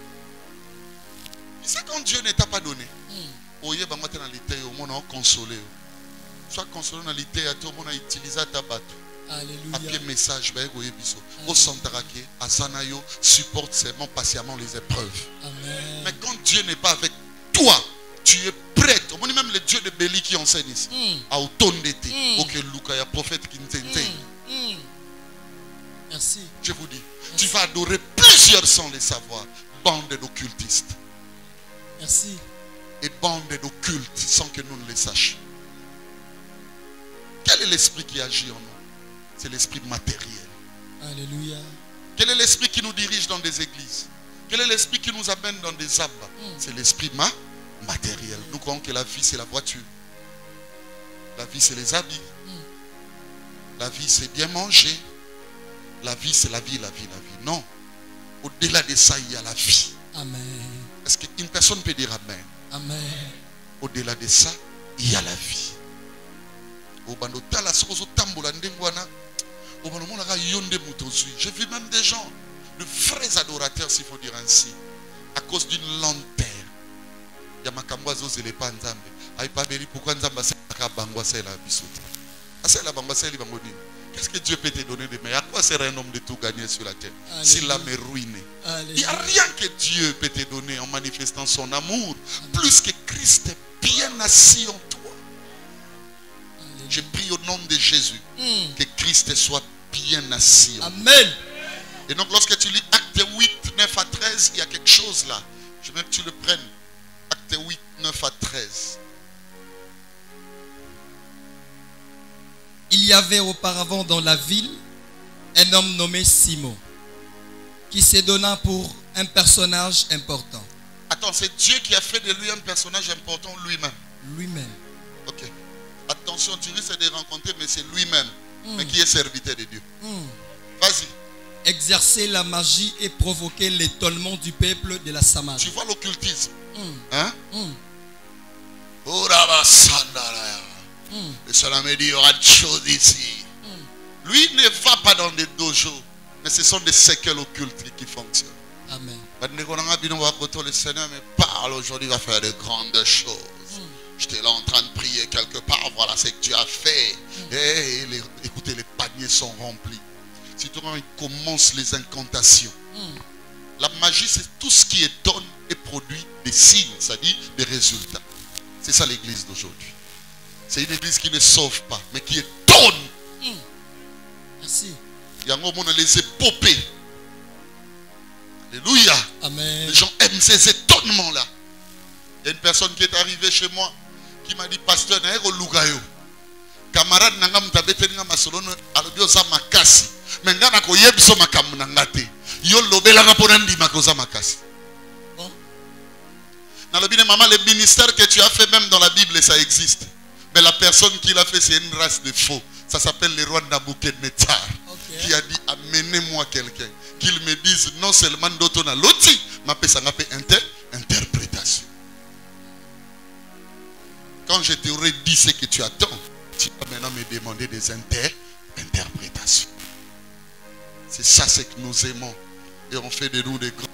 S2: C'est quand Dieu ne t'a pas donné. Oye bango te na lité au monde consolé. Soit consolé na lité à tout le monde a utilisé ta batte.
S3: Alléluia.
S2: Après message ba goye biso. Au santarake asanayo supporte seulement patiemment les épreuves.
S3: Amen.
S2: Mais quand Dieu n'est pas avec toi, tu es prêt. On dit même le Dieu de Béli qui enseigne ici. À automne d'été. Ok, Luca, il y a prophète qui nous enseigne.
S3: Merci.
S2: Je vous dis, tu vas adorer plusieurs sans les savoir. Bande d'occultistes.
S3: Merci.
S2: Et bande d'occultes sans que nous ne les sachions. Quel est l'esprit qui agit en nous? C'est l'esprit matériel.
S3: Alléluia.
S2: Quel est l'esprit qui nous dirige dans des églises? Quel est l'esprit qui nous amène dans des abats? C'est l'esprit matériel. Nous croyons que la vie c'est la voiture. La vie c'est les habits. La vie c'est bien manger. La vie c'est la vie. Non. Au-delà de ça, il y a la vie.
S3: Amen.
S2: Est-ce qu'une personne peut dire Amen?
S3: Amen.
S2: Au-delà de ça, il y a la vie. J'ai vu même des gens, de vrais adorateurs, s'il faut dire ainsi, à cause d'une lenteur. Il y a makambo zozele pa nzambe. Ay pa beli pourquoi nzamba saka bangwa sela bisote. Asela bangwa seli bangoni. Qu'est-ce que Dieu peut te donner de meilleur? À quoi sert un homme de tout gagner sur la terre s'il l'a mais ruiné? Il n'y a rien que Dieu peut te donner en manifestant son amour. Plus que Christ est bien assis en toi. Je prie au nom de Jésus que Christ soit bien assis en toi.
S3: Amen.
S2: Et donc lorsque tu lis Acte 8, 9 à 13, il y a quelque chose là. Je veux que tu le prennes. Acte 8, 9 à 13.
S3: Il y avait auparavant dans la ville un homme nommé Simon qui se donna pour un personnage important.
S2: Attends, c'est Dieu qui a fait de lui un personnage important lui-même.
S3: Lui-même.
S2: Ok. Attention, tu risques de rencontrer, mais c'est lui-même, mais qui est serviteur de Dieu. Vas-y.
S3: exercer la magie et provoquer l'étonnement du peuple de la Samarie.
S2: Tu vois l'occultisme.
S3: Mm.
S2: Hein?
S3: Mm.
S2: Le Seigneur me dit, il y aura des choses ici. Lui ne va pas dans des dojos, mais ce sont des séquelles occultes qui fonctionnent.
S3: Amen.
S2: Le Seigneur me parle aujourd'hui, il va faire de grandes choses. J'étais là en train de prier quelque part, voilà ce que tu as fait. Et écoutez, les paniers sont remplis. Surtout quand il commence les incantations. La magie, c'est tout ce qui étonne et produit des signes, c'est-à-dire des résultats. C'est ça l'église d'aujourd'hui. C'est une église qui ne sauve pas, mais qui étonne.
S3: Merci.
S2: Il y a un moment, on les épopées. Alléluia.
S3: Amen.
S2: Les gens aiment ces étonnements-là. Il y a une personne qui est arrivée chez moi qui m'a dit, pasteur, camarade nangam tabete nga masolono alobioza makasi menga na koyebso makamu nangate yo lobela nga pona ndima koza makasi.
S3: Bon.
S2: Nalobine maman, le ministère que tu as fait même dans la Bible ça existe. Mais la personne qui l'a fait c'est une race de faux. Ça s'appelle le roi Nabucodonosor. Okay. Qui a dit amenez-moi quelqu'un qu'il me dise non seulement d'autona loti ma pesa nga pe interprétation. Quand je t'aurais dit ce que tu attends, tu vas maintenant me demander des interprétations. C'est ça ce que nous aimons. Et on fait de nous des grands.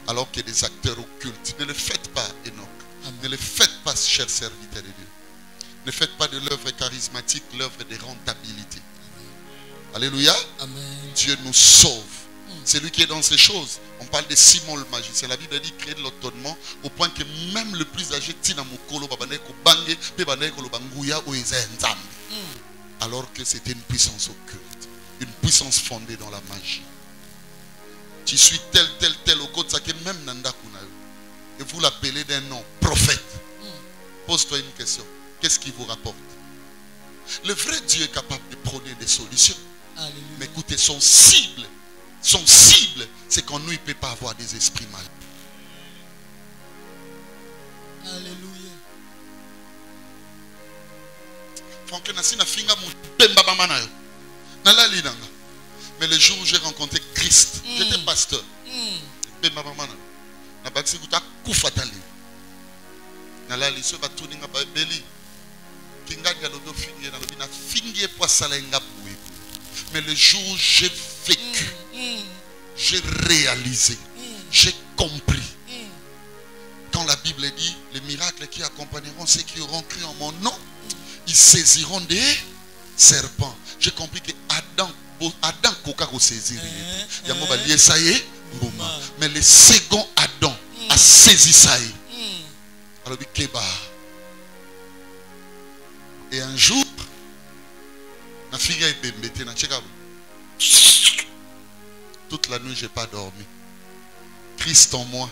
S2: Alors que des acteurs occultes. Ne le faites pas, Enoch. Amen. Ne le faites pas, chers serviteurs de Dieu. Ne faites pas de l'œuvre charismatique l'œuvre de rentabilité. Amen. Alléluia. Amen. Dieu nous sauve. C'est lui qui est dans ces choses. On parle de Simon le magicien. La Bible dit créer de l'étonnement au point que même le plus âgé alors que c'était une puissance occulte, une puissance fondée dans la magie. Tu suis tel au côté ça que même nanda kunayo et vous l'appelez d'un nom prophète. Pose-toi une question. Qu'est-ce qui vous rapporte? Le vrai Dieu est capable de prôner des solutions. Alléluia. Mais écoutez, son cible, c'est qu'en nous, il ne peut pas avoir des esprits mal.
S3: Alléluia.
S2: Mais le jour où j'ai rencontré Christ, j'étais pasteur. Mais le jour où j'ai vécu, j'ai réalisé, j'ai compris. Quand la Bible dit les miracles qui accompagneront ceux qui auront cru en mon nom, ils saisiront des serpents. J'ai compris que Adam koka saisir. Ça y est, mais le second Adam a saisi ça. Alors et un jour, ma fille est bembêtée. Toute la nuit, je n'ai pas dormi. Christ en moi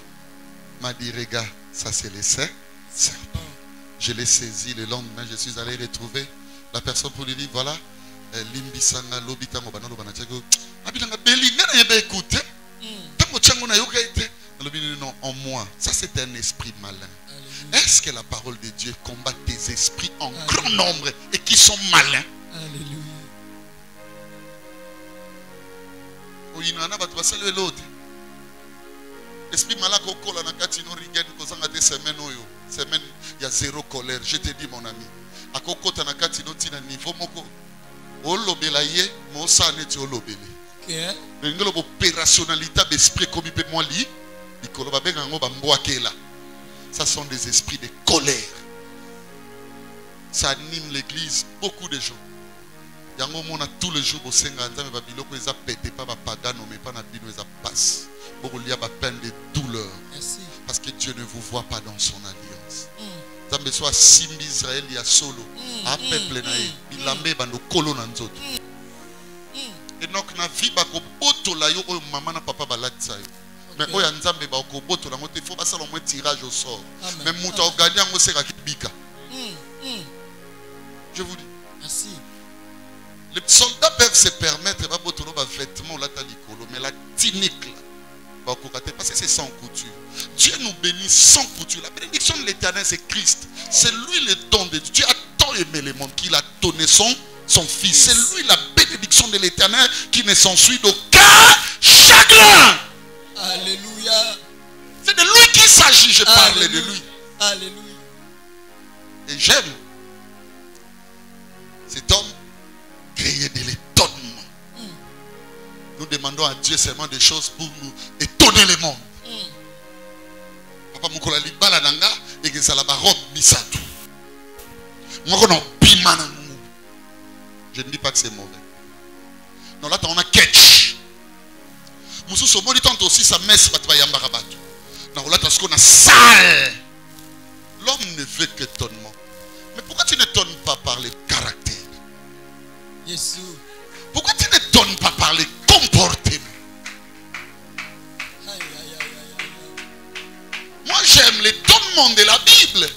S2: m'a dit, regarde, ça c'est le serpent. Je l'ai saisi. Le lendemain, je suis allé retrouver la personne pour lui dire, voilà, Limbisanga, Lobitango, Banalo, Banachego. Abilanga, Belinga, écoute. Non, en moi, ça c'est un esprit malin. Est-ce que la parole de Dieu combat des esprits en grand nombre et qui sont malins?
S3: Alléluia.
S2: Esprit malin kokola na kati no rigen kozanga te semaine oyo. Semaine il y a zéro colère. Je te dis mon ami. Akokota na kati no tina niveau moko. Olobela ye mo sa neti olobele. OK. Ngelo opérationnalité d'esprit comme peut moi li. Ikoloba benga ngo bamboakela. Ça sont des esprits de colère. Ça anime l'église, beaucoup de gens. Yango mona tous les jours au senga nzambe ba biloko eza pété pas ba pagano mais pas na bino eza passe. Beaucoup lia ba peine de douleur. Merci. Parce que Dieu ne vous voit pas dans son alliance. Nzambe soit simbi Israël ya solo. A peuple na ye. Bilambe bando kolo na nzoto. Et donc na vie ba ko botola yo o mama na papa balatisa yo. Mais oya nzambe ba ko botola ngote faut pas ça le moins tirage au sort. Mais muta o gagner ngo sera kibika. Je vous dis. Merci. Les soldats peuvent se permettre de mettre des vêtements mais la tunique là, parce que c'est sans couture. Dieu nous bénit sans couture. La bénédiction de l'Éternel c'est Christ. C'est lui le don de Dieu. Dieu a tant aimé le monde qu'il a donné son fils. C'est lui la bénédiction bénédiction de l'Éternel qui ne s'ensuit d'aucun chagrin.
S3: Alléluia.
S2: C'est de lui qu'il s'agit, je parle de lui.
S3: Alléluia.
S2: Et j'aime cet homme créé de l'étonnement. Nous demandons à Dieu seulement des choses pour nous étonner le monde. Papa Mukola libala nanga et que ça la baroque bisatu. Je ne dis pas que c'est mauvais. Non, là, on a catch. Moussou so moni tante aussi sa messe va te yamba rabatu. Non, là, parce qu'on a sale. L'homme ne veut qu'étonnement. Mais pourquoi tu n'étonnes pas par les caractères?
S3: Jésus.
S2: Pourquoi tu n'étonnes pas par les comportements?
S3: Aïe, aïe, aïe, aïe.
S2: Moi, j'aime l'étonnement de la Bible.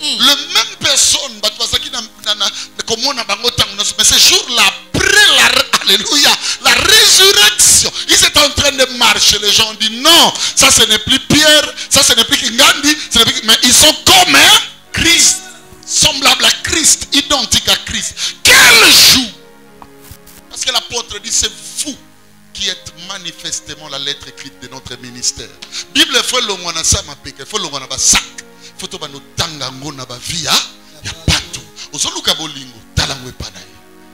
S2: Le même personne, mais ce jour-là, après la résurrection, ils étaient en train de marcher. Les gens disent non, ça ce n'est plus Pierre, ça ce n'est plus Kingandi, mais ils sont comme Christ, semblables à Christ, identiques à Christ. Quel jour! Parce que l'apôtre dit c'est vous qui êtes manifestement la lettre écrite de notre ministère. Bible faut l'ongwana ça mapeke, faut l'ongwana ba sac. Faut to ba no tanga ngona ba via ya patu. Ozoluka bolingo talangwe pana.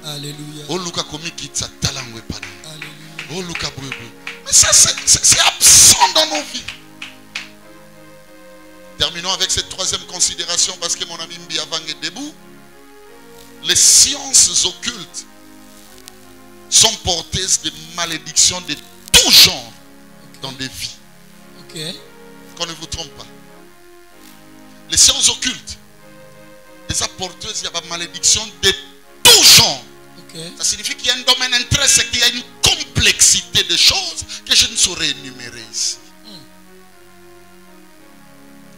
S3: Alléluia.
S2: Oluka komikitsa talangwe pana.
S3: Alléluia.
S2: Oluka bwebwe. Mais ça c'est absent dans nos vies. Terminons avec cette troisième considération parce que mon ami Mbiavang est debout. Les sciences occultes sont porteuses de malédictions de tout genre dans des vies.
S3: Ok.
S2: Qu'on ne vous trompe pas. Les sciences occultes, les apporteuses, il y a des malédictions de tout genre.
S3: Okay.
S2: Ça signifie qu'il y a un domaine intérêt, c'est qu'il y a une complexité de choses que je ne saurais énumérer ici.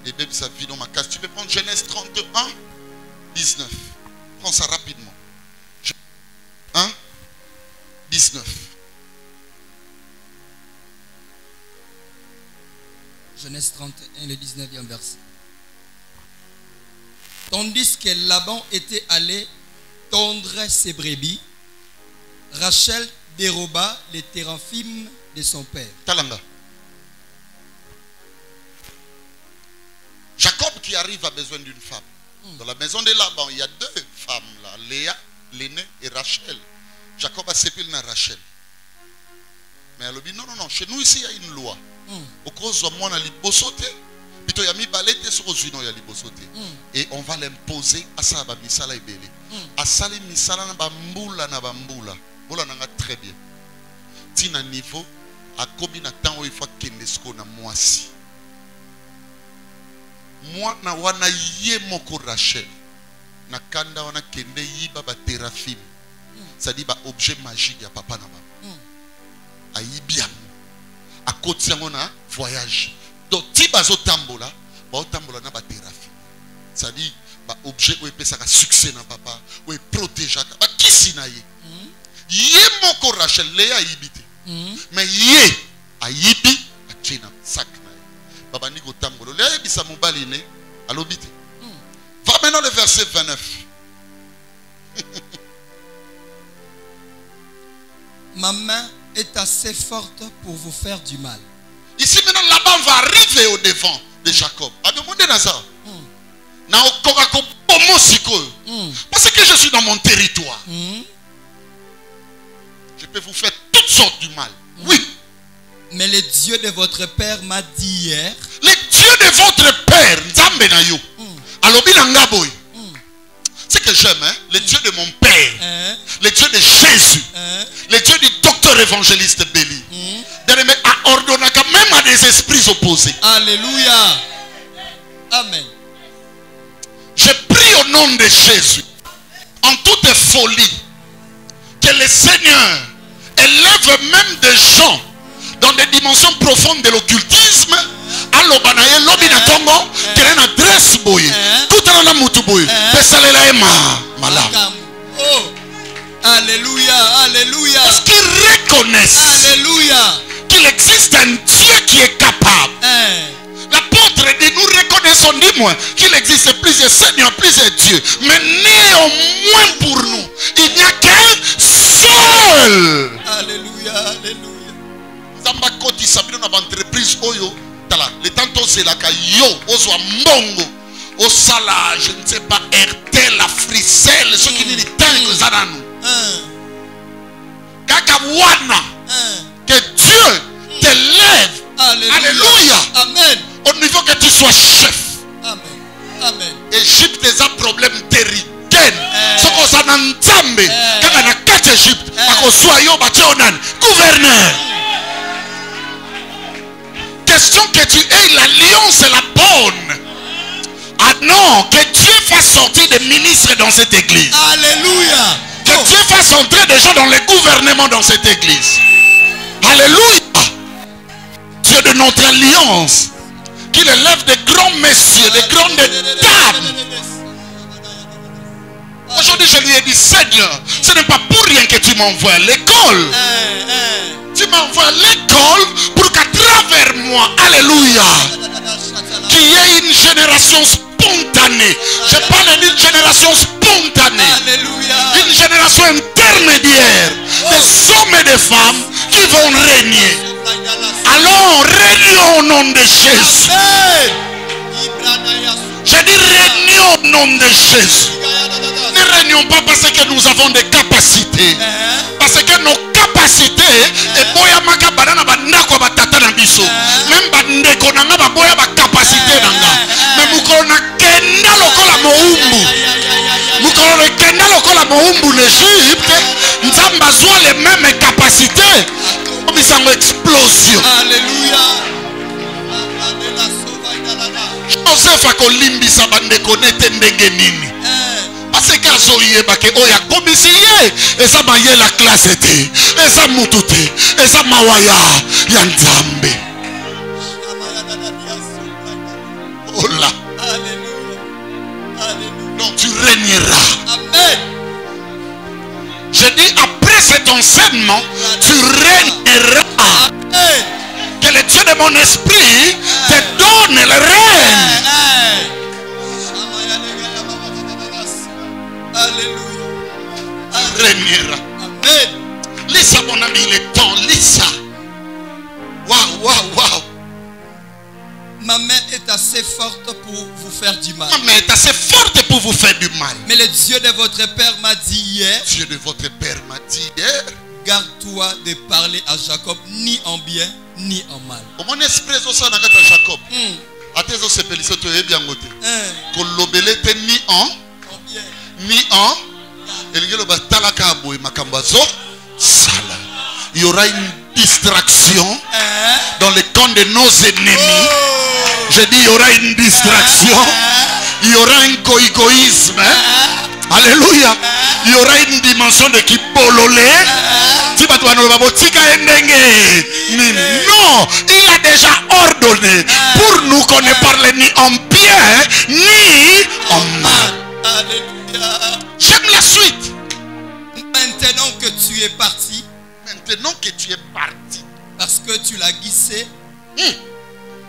S2: Et même sa vie dans ma case. Tu peux prendre Genèse 31, 19. Prends ça rapidement. 1, 19.
S3: Genèse 31, le 19e verset. Tandis que Laban était allé tondre ses brebis, Rachel déroba les téraphimes de son père.
S2: Talanga. Jacob qui arrive a besoin d'une femme. Dans la maison de Laban, il y a deux femmes là, Léa, l'aînée, et Rachel. Jacob a sépulé Rachel. Mais elle a dit non, non, non, chez nous ici il y a une loi. Au cause de moi, on a libosoté. Plutôt, il y a mis balette sur Ozuino, il y a libosoté. Et on va l'imposer à ça, à Misala et Bélé. À Sali Misala, na bamboula, na bamboula. Boula n'a très bien. Tina niveau, à combien de temps il faut qu'il ne na moisi. Moi, na wana ye moko Rachel. Na kanda wana kende yiba ba térafim. Ça dit ba objet magique ya papa na ba. Ayibiam. À côté na voyage. Donc ti bazo tambola, ba tambola na ba térafim. Ça dit ba objet ou epesa ka succès na papa, ou protéger ba kisi na ye. Ye moko Rachel le ayibite. Mais ye ayibi a chena sac. Baba Nigo Tambolo. Le bisa mobali ne alobite. Va maintenant le verset 29.
S3: Ma main est assez forte pour vous faire du mal.
S2: Ici maintenant Laban va arriver au devant de Jacob. A demander Nazar. Na okokako pomo siko. Parce que je suis dans mon territoire. Je peux vous faire toutes sortes du mal. Oui.
S3: Mais le Dieu de votre père m'a dit hier.
S2: Le Dieu de votre père, Nzambe na yo. Alobi na ngaboy. C'est que j'aime, hein? Le Dieu de mon père. Le Dieu de Jésus. Le Dieu du docteur évangéliste Béli. A ordonné même à des esprits opposés.
S3: Alléluia. Amen.
S2: Je prie au nom de Jésus, en toute folie, que le Seigneur élève même des gens dans des dimensions profondes de l'occultisme. Alobanaye lobina tongo kelen adresse boye tout na mutu boye pesalela ema malam.
S3: Oh, alléluia, alléluia.
S2: Parce qu'ils reconnaissent,
S3: alléluia,
S2: qu'il existe un Dieu qui est capable. L'apôtre dit nous reconnaissons, dis-moi, qu'il existe plusieurs seigneurs, plusieurs dieux, mais néanmoins pour nous il n'y a qu'un seul kotisa bino na entreprise oyo tala le temps tozelaka yo ozwa mbongo osala je ne sais pas RTL la fricelle ce qui dit tango zananu kaka wana que Dieu te lève. Alléluia.
S3: Amen.
S2: Au niveau que tu sois chef.
S3: Amen. Amen.
S2: Égypte est un problème terrible. Ce qu'on s'en entame, quand on a 4 Égypte, à soit yo bachonan, gouverneur. Question que tu aies l'alliance est la bonne. Ah non, que Dieu fasse sortir des ministres dans cette église.
S3: Alléluia.
S2: Que Dieu fasse entrer des gens dans le gouvernement dans cette église. Alléluia. Dieu de notre alliance. Qu'il élève des grands messieurs, des grandes dames. Aujourd'hui, je lui ai dit, Seigneur, ce n'est pas pour rien que tu m'envoies à l'école. Tu m'envoies à l'école pour qu'à travers moi, alléluia, qu'il y ait une génération spontanée. Je parle d'une génération spontanée. Une génération intermédiaire. Des hommes et des femmes qui vont régner. Allons, régnons au nom de Jésus. J'ai dit régnons au nom de Jésus. Ne régnons pas parce que nous avons des capacités. Parce que nos capacités et boya maka banana bandako batata na biso. Même bandeko nanga baboya ba capacité nanga. Mais mukona kenda lokola moumbu. Mukona kenda lokola moumbu l'Égypte. Nzamba zwa les mêmes capacités. Comme ils ont explosion.
S3: Alléluia.
S2: Joseph akolimbisa bandeko nete ndenge nini. Parce que azoyeba ke oya komisi ye eza maye la classe te eza mutu te eza mawaya ya Nzambe. Oh là. Donc tu régneras.
S3: Amen.
S2: Je dis après cet enseignement tu régneras.
S3: Amen.
S2: Que le Dieu de mon esprit te donne le règne.
S3: Alléluia.
S2: Tu régneras.
S3: Amen.
S2: Lisa mon ami, il est temps. Lisa. Waouh, waouh, waouh.
S3: Ma main est assez forte pour vous faire du mal.
S2: Ma main est assez forte pour vous faire du mal.
S3: Mais le Dieu de votre père m'a dit hier.
S2: Dieu de votre père m'a dit hier.
S3: Garde-toi de parler à Jacob ni en bien ni en mal.
S2: Mon esprit est aussi dans Jacob. Atezo se pelisse to bien côté. Kolobele te ni en
S3: bien
S2: ni en. Elingelo batala ka boy makambazo sala. Il y aura une distraction dans le camp de nos ennemis. Je dis il y aura une distraction. Il y aura un égoïsme. Alléluia. Il y aura une dimension de qui bololé. Non, il a déjà ordonné pour nous qu'on ne parle ni en bien ni en mal. J'aime la suite.
S3: Maintenant que tu es parti.
S2: Maintenant que tu es parti.
S3: Parce que tu l'as glissé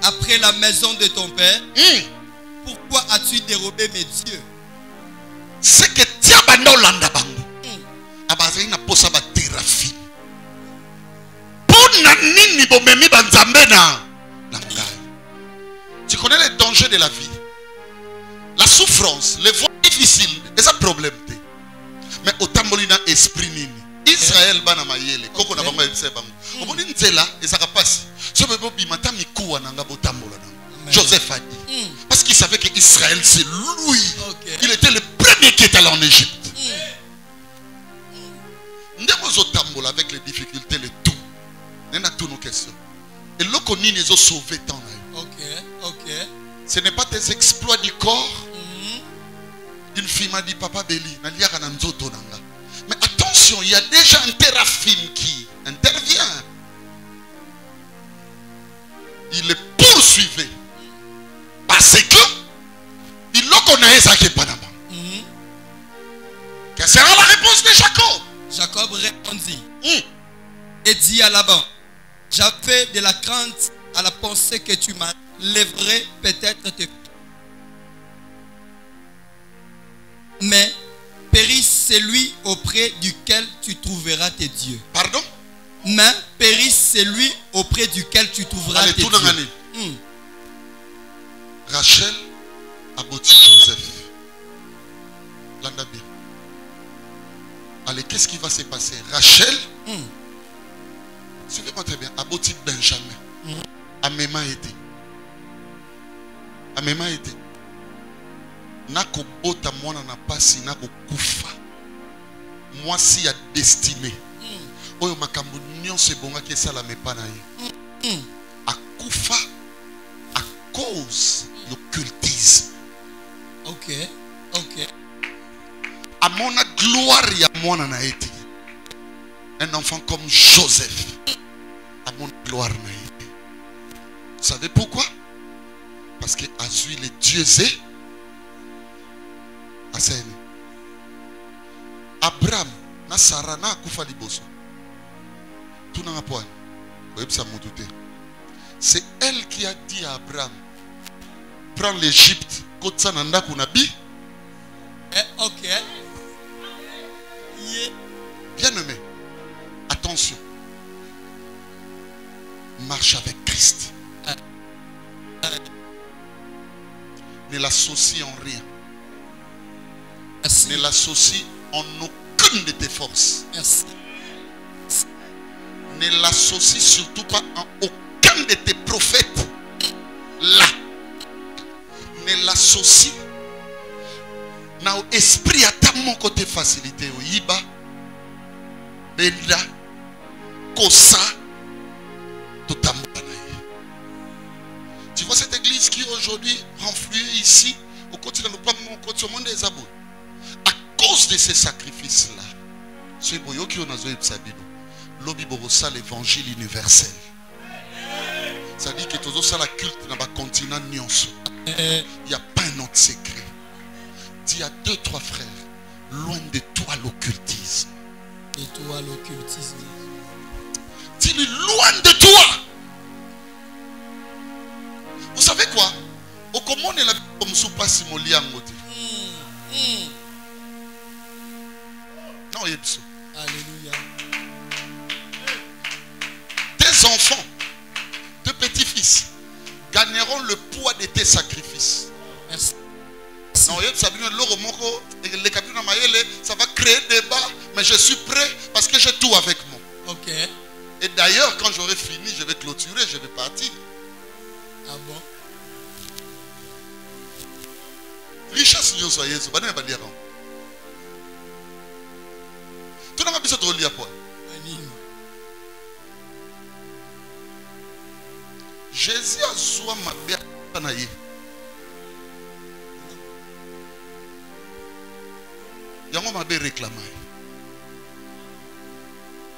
S3: après la maison de ton père. Pourquoi as-tu dérobé mes dieux?
S2: C'est que tu as abandonné la banque. Abazai na posa ba terafine. Pona nini bomemi banzambe na ngai. Tu connais les dangers de la vie. La souffrance, les voies difficiles, c'est un problème. Mais autambolina esprit nini. Israël bana mayele koko na bango ebise bango. Omoni nzela ezaka pasi. So bebo bimata mikuwa nanga botambola nanga. Joseph a dit. Parce qu'il savait que Israël c'est lui. Il était le premier qui est allé en Égypte. Nous avec les difficultés, les tout. Nous avons toutes nos questions. Et là, nous avons sauvé tant. Ce n'est pas tes exploits du corps. Une fille m'a dit, Papa Béli, mais attention, il y a déjà un téraphime qui intervient. Il le poursuivait. Parce que il le connaît ça qui est Panama. Quelle sera la réponse de Jacob?
S3: Jacob répondit et dit à Laban, j'avais de la crainte à la pensée que tu m'enlèverais peut-être tes... Mais périsse celui auprès duquel tu trouveras tes dieux.
S2: Pardon?
S3: main périsse celui auprès duquel tu trouveras
S2: Allez,
S3: tes
S2: tout dans
S3: dieux.
S2: l'année. Rachel a bâti Joseph. Landa bien. Allez, qu'est-ce qui va se passer? Rachel, suivez-moi très bien, a bâti Benjamin. A même été. A même été. Nako bota mwana na pasi nako kufa. Moi si a destiné. Oyo makambo nyonso ebongaki esalama epa na ye. Akufa à cause de l'occultisme.
S3: Ok, ok.
S2: À mon gloire, il y a mon anaïti. Un enfant comme Joseph. À mon gloire, naïti. Vous savez pourquoi? Parce que Azui les dieux et Aseni. Abraham, na Sarah, na Akufa liboso. Tout n'a pas. C'est elle qui a dit à Abraham, prends l'Égypte, Kotsa Nanda Kunabi.
S3: Ok. Yeah.
S2: Bien aimé, attention. Marche avec Christ. Ne l'associe en rien.
S3: Merci.
S2: Ne l'associe en aucune de tes forces.
S3: Merci.
S2: Ne l'associe surtout pas en aucun de tes prophètes. Là. Ne l'associe na esprit à ta mon côté facilité. Iba, Benda, Kosa, tu vois cette église qui aujourd'hui renflue ici au quotidien au monde des abos. À cause de ces sacrifices-là, c'est Boyo qui on a zoé Psabibo. Lobi Borosa l'évangile universel. Ça dit que tout ça la culte dans le continent nyonso. Il n'y a pas un autre secret. Dis à 2-3 frères, loin de toi l'occultisme.
S3: Et toi l'occultisme.
S2: Dis-lui loin de toi. Vous savez quoi? Au comment on est la vie comme soupa simoli en mode. Non, Yepso.
S3: Alléluia.
S2: Tes enfants, tes petits-fils gagneront le poids de tes sacrifices.
S3: Merci.
S2: Non, ça va créer débat, mais je suis prêt parce que j'ai tout avec moi.
S3: Ok.
S2: Et d'ailleurs, quand j'aurai fini, je vais clôturer, je vais partir.
S3: Ah bon?
S2: Richesse, nous soyez, vous n'avez pas dire. Tout le monde a besoin de relire quoi? Jésus a soin ma béatanaïe. Yango m'a bien réclamé.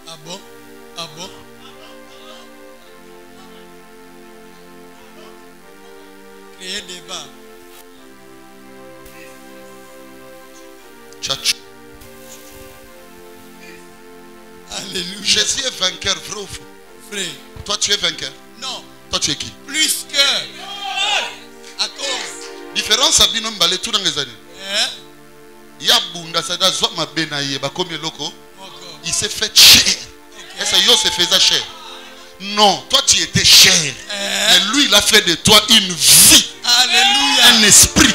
S3: Ah bon? Ah bon? Créer débat.
S2: Tchatch.
S3: Alléluia.
S2: Jésus est vainqueur, vrai ou faux?
S3: Frère.
S2: Toi tu es vainqueur.
S3: Non.
S2: Toi tu es qui?
S3: Plus que. À cause.
S2: Différence à binom balé tout dans les années.
S3: Hein?
S2: Yabunda sada zwa mabenaye bakomi loko.
S3: Encore.
S2: Il s'est fait cher. Est-ce que yo se faisait cher? Non, toi tu étais cher. Mais lui il a fait de toi une vie.
S3: Alléluia.
S2: Un esprit.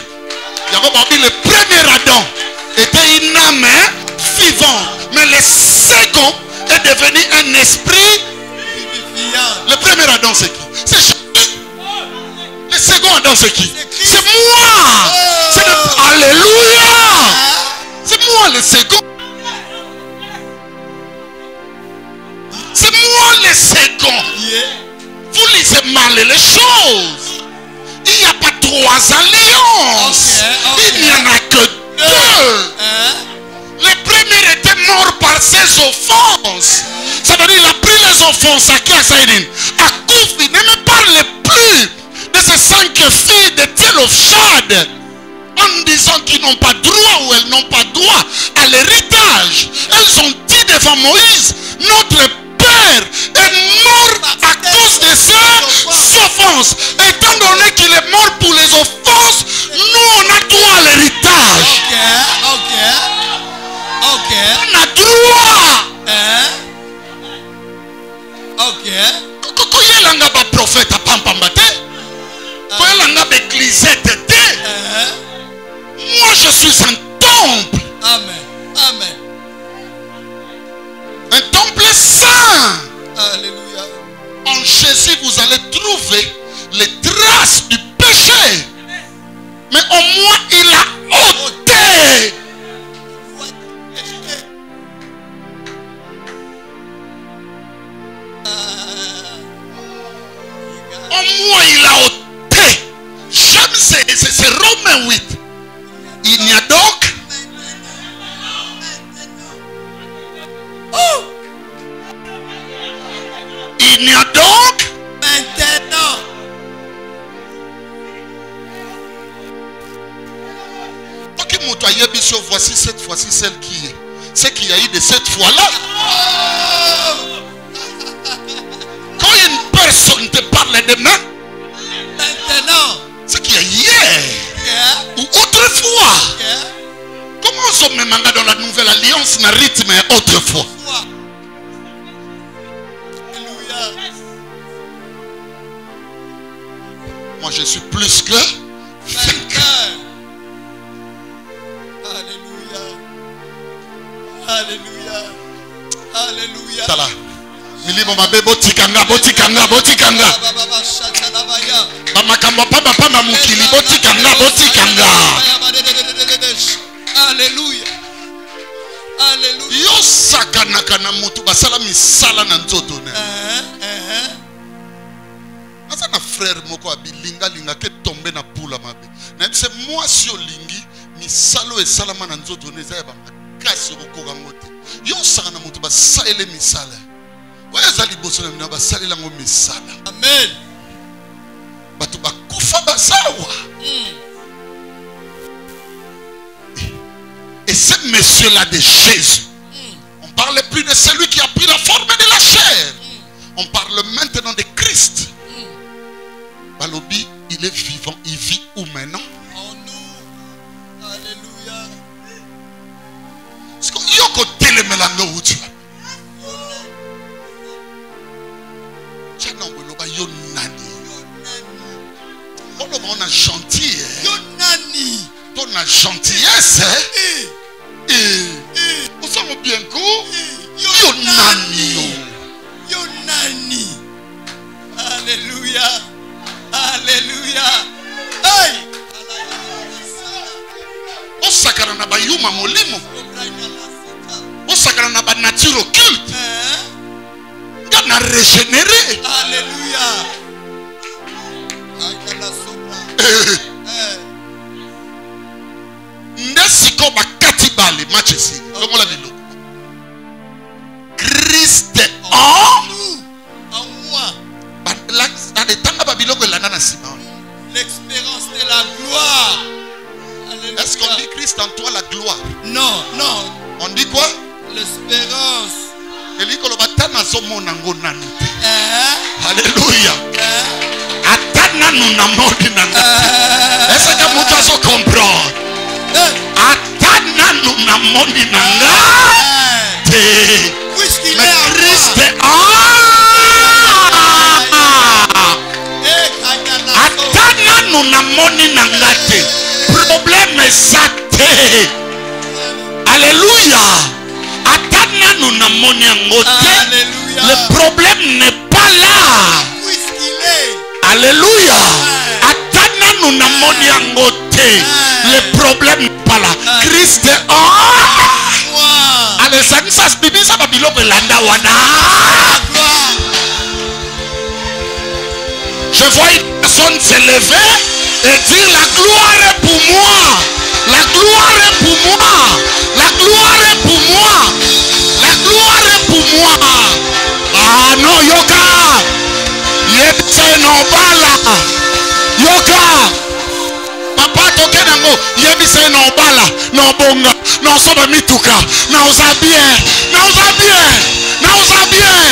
S2: Le premier Adam était une âme vivante. Mais le second est devenu un esprit. Le premier Adam c'est qui? C'est Jésus. Le second Adam c'est qui? C'est moi. Alléluia. C'est moi le second. C'est moi le second. Vous lisez mal les choses. Il n'y a pas 3 alliances. Il n'y en a que 2. Le premier était mort par ses offenses. Ça veut dire qu'il a pris les offenses à Kazaïdine. À Koufi, ne me parle plus de ces 5 filles de Télofchad. En disant qu'ils n'ont pas droit ou elles n'ont pas droit à l'héritage. Elles ont dit devant Moïse, notre Père est mort à cause de ses offenses. Étant donné qu'il est mort pour les offenses, nous on a droit à l'héritage.
S3: Ok.
S2: On a droit.
S3: Alléluia.
S2: En Jésus, vous allez trouver les traces du péché. Mais au moins, il a ôté. Au moins, il a ôté. J'aime c'est Romains 8. Il n'y a donc. Oh. Il n'y a donc.
S3: Maintenant.
S2: Voici cette fois-ci celle qui est. Ce qu'il y a eu de cette fois-là. Quand une personne te parle demain,
S3: Maintenant.
S2: ce qu'il y a hier ou autrefois. Comment on se met dans la nouvelle alliance, dans le rythme autrefois? Moi je suis plus que vainqueur.
S3: Alléluia. Alléluia. Alléluia.
S2: Tala. Milimo mabe botikanga. Bamakamba papa mukili botikanga.
S3: Alléluia. Alléluia.
S2: Yo sakanaka na mutu basala misala na nzoto ne. Asa na frère moko abilinga linga ke tombe na pula mabe. Na bise moi si olingi misalo esalama na nzoto ne za ba makasi okoka ngote. Yo sakana mutu basala misala. Oya zali boso na basala ngo misala.
S3: Amen.
S2: Batu bakufa basawa. Et ce monsieur-là de Jésus, on ne parle plus de celui qui a pris la forme de la chair. On parle maintenant de Christ. Balobi, il est vivant, il vit où maintenant?
S3: En nous. Alléluia.
S2: Est-ce que y a côté le mélange où tu as? On a gentil. On a gentillesse. On s'en bien coup.
S3: Yonani. Alléluia. Alléluia. Hey.
S2: On s'accroche na bayuma molimo. On s'accroche na ba nature occulte. On a régénéré.
S3: Alléluia.
S2: Nesiko bakati bale matchesi. Comment la bilo? Christ en
S3: moi. L'expérience de la gloire. Alléluia.
S2: Est-ce qu'on dit Christ en toi la gloire?
S3: Non, non.
S2: On dit quoi?
S3: L'espérance.
S2: Alléluia. Atana nous namodi nanga. Est-ce que vous pouvez comprendre? Atana nous namodi nanga.
S3: Puisqu'il est
S2: Mais
S3: en
S2: Christ
S3: moi.
S2: Atana nous namodi nanga te. Problème est alléluia. Atana nous namodi nanga. Le problème n'est pas là.
S3: Puisqu'il est.
S2: Alléluia. Atana nous namoni nanga te. Le problème n'est pas là. Christ est en
S3: Moi.
S2: allez, ça se bibi ça va bilo belanda wana. Je vois une personne se lever et dire la gloire est pour moi. La gloire est pour moi. La gloire est pour moi. La gloire est pour moi. Ah non, yoga. Yebise no bala. Yoga. Papa toke nango. Yebise no bala. No bonga. No soba mituka. Na uza bien. Na uza bien. Na uza bien.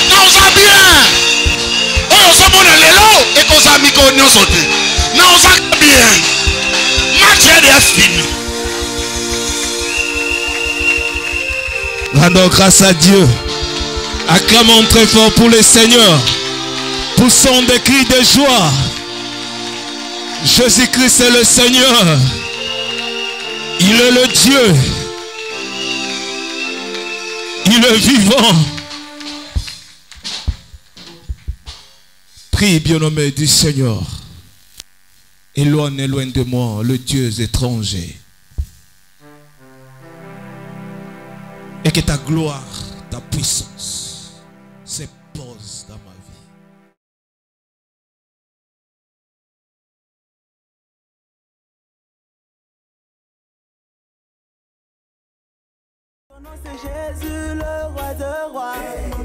S2: Na uza bien. Oyo somona lelo ekoza miko nyonso te. Na uza bien. Match est fini.
S4: Rendons grâce à Dieu. Acclamons très fort pour le Seigneur. Poussons des cris de joie. Jésus-Christ est le Seigneur. Il est le Dieu. Il est vivant. Prie, bien-aimé du Seigneur. Éloigne de moi le Dieu étranger. Et que ta gloire, ta puissance se pose dans ma vie.
S5: Ton nom c'est Jésus, le roi de rois.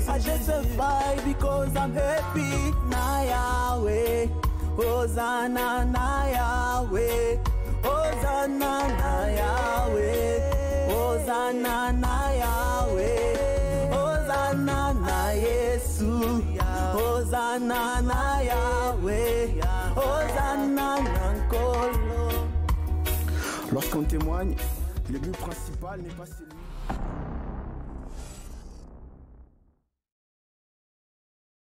S5: I just survive because I'm happy. Na Yahweh, Hosanna na Yahweh, Hosanna na Yahweh, Hosanna na Yahweh, Hosanna na Yesu, Hosanna na Yahweh, Hosanna na Nkolo. Lorsqu'on témoigne, le but principal n'est pas celui.